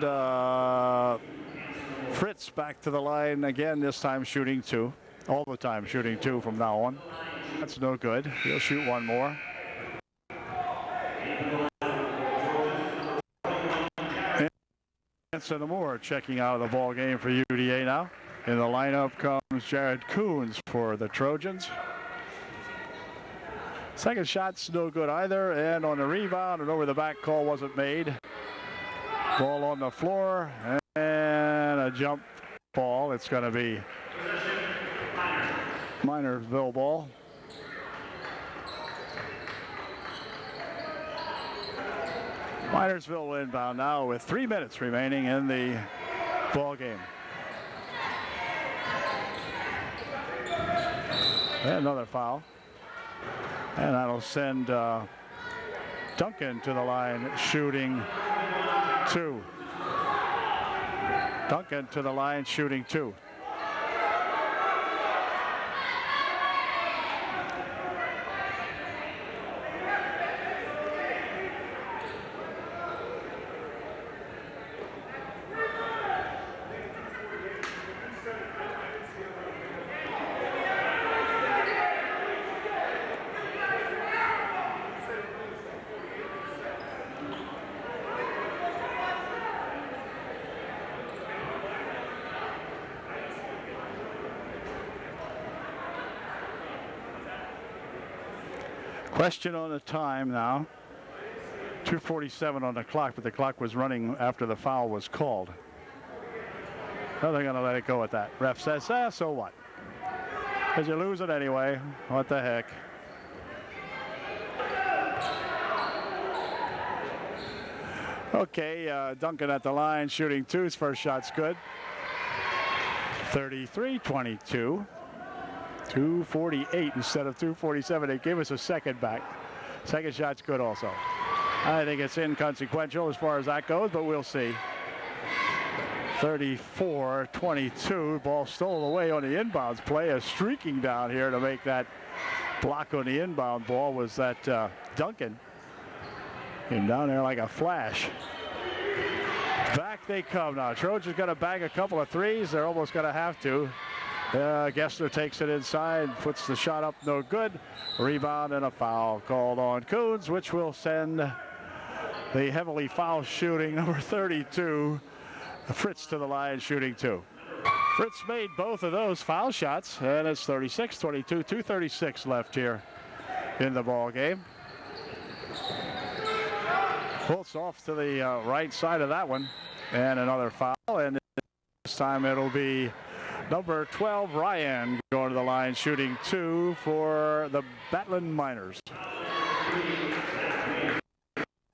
Fritz back to the line again, this time shooting two. All the time shooting two from now on. That's no good. He'll shoot one more. Anson Moore checking out of the ball game for UDA now. In the lineup comes Jared Coons for the Trojans. Second shot's no good either, and on the rebound, an over the back call wasn't made. Ball on the floor, and a jump ball. It's going to be Minersville ball. Minersville will inbound now with 3 minutes remaining in the ball game. And another foul. And that'll send Duncan to the line shooting two. Duncan to the line shooting two. Question on the time now. 2:47 on the clock, but the clock was running after the foul was called. So they're going to let it go at that. Ref says, so what? Because you lose it anyway. What the heck? Okay, Duncan at the line shooting two. His first shot's good. 33-22. 2:48 instead of 2:47. They gave us a second back. Second shot's good also. I think it's inconsequential as far as that goes, but we'll see. 34-22. Ball stolen away on the inbounds play. A streaking down here to make that block on the inbound ball was that Duncan. Came down there like a flash. Back they come now. Trojans got to bang a couple of threes. They're almost going to have to. Gessler takes it inside, puts the shot up, no good. Rebound and a foul called on Coons, which will send the heavily foul shooting number 32, Fritz, to the line shooting two. Fritz made both of those foul shots, and it's 36-22, 2:36 left here in the ball game. Pulls off to the right side of that one, and another foul, and this time it'll be number 12, Ryan, going to the line shooting two for the Batlin Miners.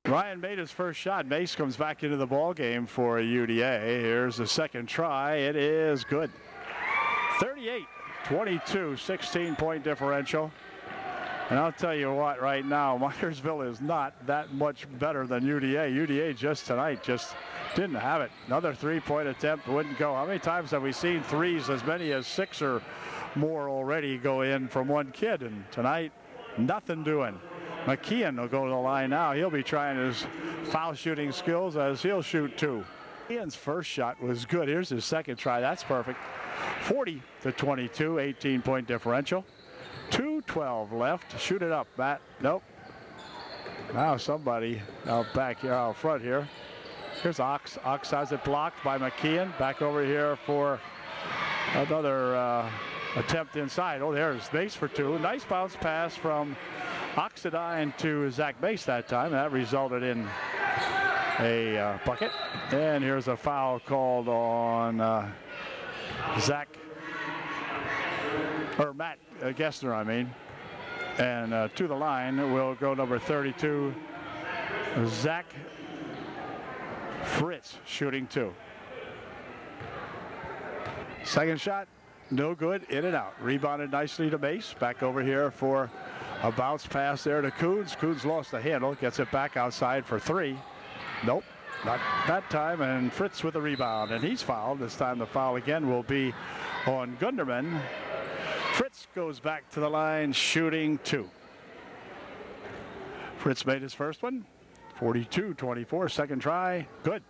Ryan made his first shot. Mace comes back into the ball game for UDA. Here's the second try. It is good. 38-22, 16-point differential. And I'll tell you what, right now, Minersville is not that much better than UDA. UDA just tonight just didn't have it. Another three-point attempt wouldn't go. How many times have we seen threes, as many as 6 or more already, go in from one kid? And tonight, nothing doing. McKeon will go to the line now. He'll be trying his foul shooting skills as he'll shoot 2. Ian's first shot was good. Here's his second try. That's perfect. 40-22, 18-point differential. 2:12 left. Shoot it up, Matt. Nope. Now somebody out back here, out front here. Here's Ox. Ox has it blocked by McKeon. Back over here for another attempt inside. Oh, there's Mace for 2. Nice bounce pass from Oxidine to Zach Mace that time. That resulted in a bucket. And here's a foul called on Matt Gessner, I mean. And to the line will go number 32, Zach Fritz, shooting 2. Second shot, no good, in and out. Rebounded nicely to Mace. Back over here for a bounce pass there to Coons. Coons lost the handle, gets it back outside for 3. Nope, not that time, and Fritz with the rebound, and he's fouled. This time the foul again will be on Gunderman. Fritz goes back to the line, shooting 2. Fritz made his first one. 42-24, second try, good.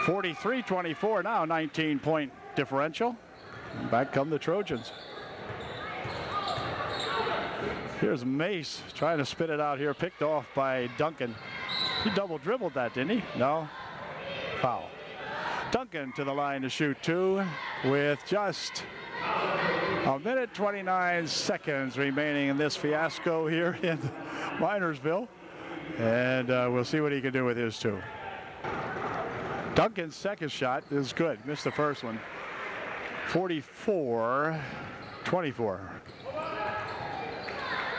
43-24 now, 19-point differential. Back come the Trojans. Here's Mace trying to spit it out here, picked off by Duncan. He double dribbled that, didn't he? No. Foul. Duncan to the line to shoot 2 with just a minute 29 seconds remaining in this fiasco here in Minersville. And we'll see what he can do with his 2. Duncan's second shot is good. Missed the first one. 44-24.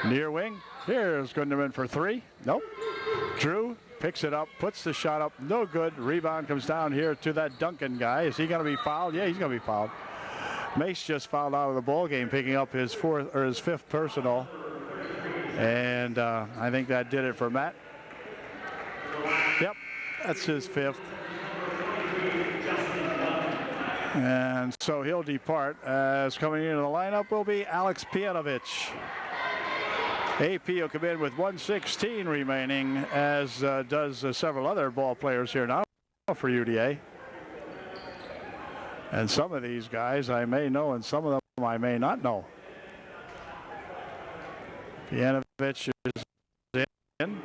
Near wing. Here's Gunderman for 3. Nope. Drew picks it up, puts the shot up. No good. Rebound comes down here to that Duncan guy. Is he going to be fouled? Yeah, he's going to be fouled. Mace just fouled out of the ball game, picking up his 5th personal. And I think that did it for Matt. Yep, that's his 5th. And so he'll depart, as coming into the lineup will be Alex Pianovich. AP will come in with 1:16 remaining, as does several other ball players here now for UDA. And some of these guys I may know, and some of them I may not know. Pianovich is in.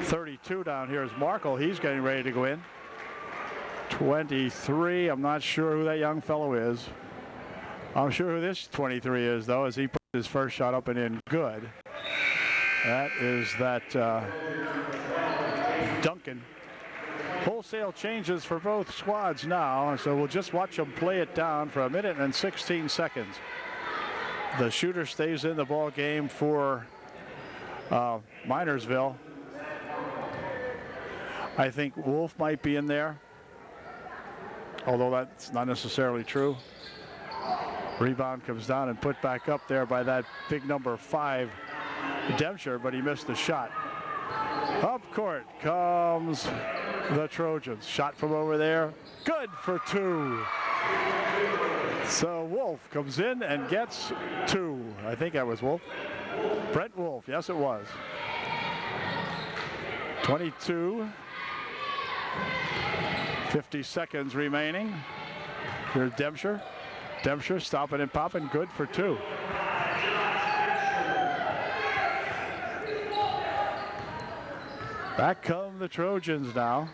32 down here is Markle. He's getting ready to go in. 23, I'm not sure who that young fellow is. I'm sure who this 23 is, though, as he put his first shot up and in good. That is that Duncan. Wholesale changes for both squads now, so we'll just watch them play it down for a minute and 16 seconds. The shooter stays in the ball game for Minersville. I think Wolf might be in there, although that's not necessarily true. Rebound comes down and put back up there by that big number 5 Dempster, but he missed the shot. Up court comes the Trojans. Shot from over there, good for 2. So Wolf comes in and gets 2. I think that was Wolf. Brent Wolf, yes it was. 22. 50 seconds remaining. Here's Dempster. Dempster stopping and popping, good for 2. Back come the Trojans now.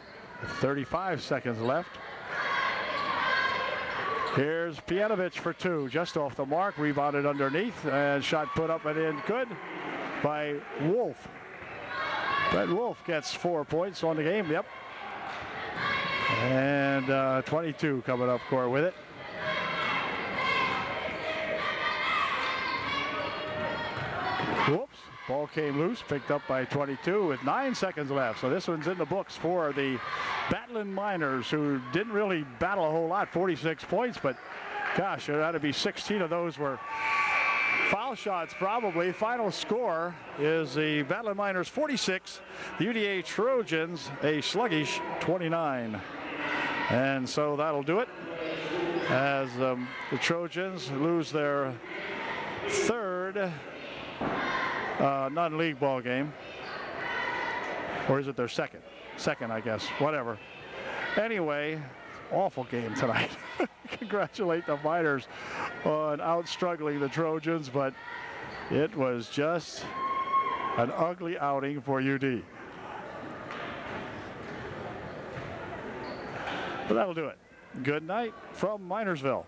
35 seconds left. Here's Pianovich for 2, just off the mark, rebounded underneath, and shot put up and in good by Wolf. Brett Wolf gets 4 points on the game, yep. And 22 coming up court with it. Whoops, ball came loose, picked up by 22 with 9 seconds left. So this one's in the books for the battling Miners, who didn't really battle a whole lot, 46 points, but gosh, there had to be 16 of those were foul foul shots probably. Final score is the Battling Miners 46, the UDA Trojans a sluggish 29. And so that'll do it as the Trojans lose their third non-league ball game. Or is it their second? Second, I guess. Whatever. Anyway, awful game tonight. Congratulate the Miners on out-struggling the Trojans, but it was just an ugly outing for UD. But that'll do it. Good night from Minersville.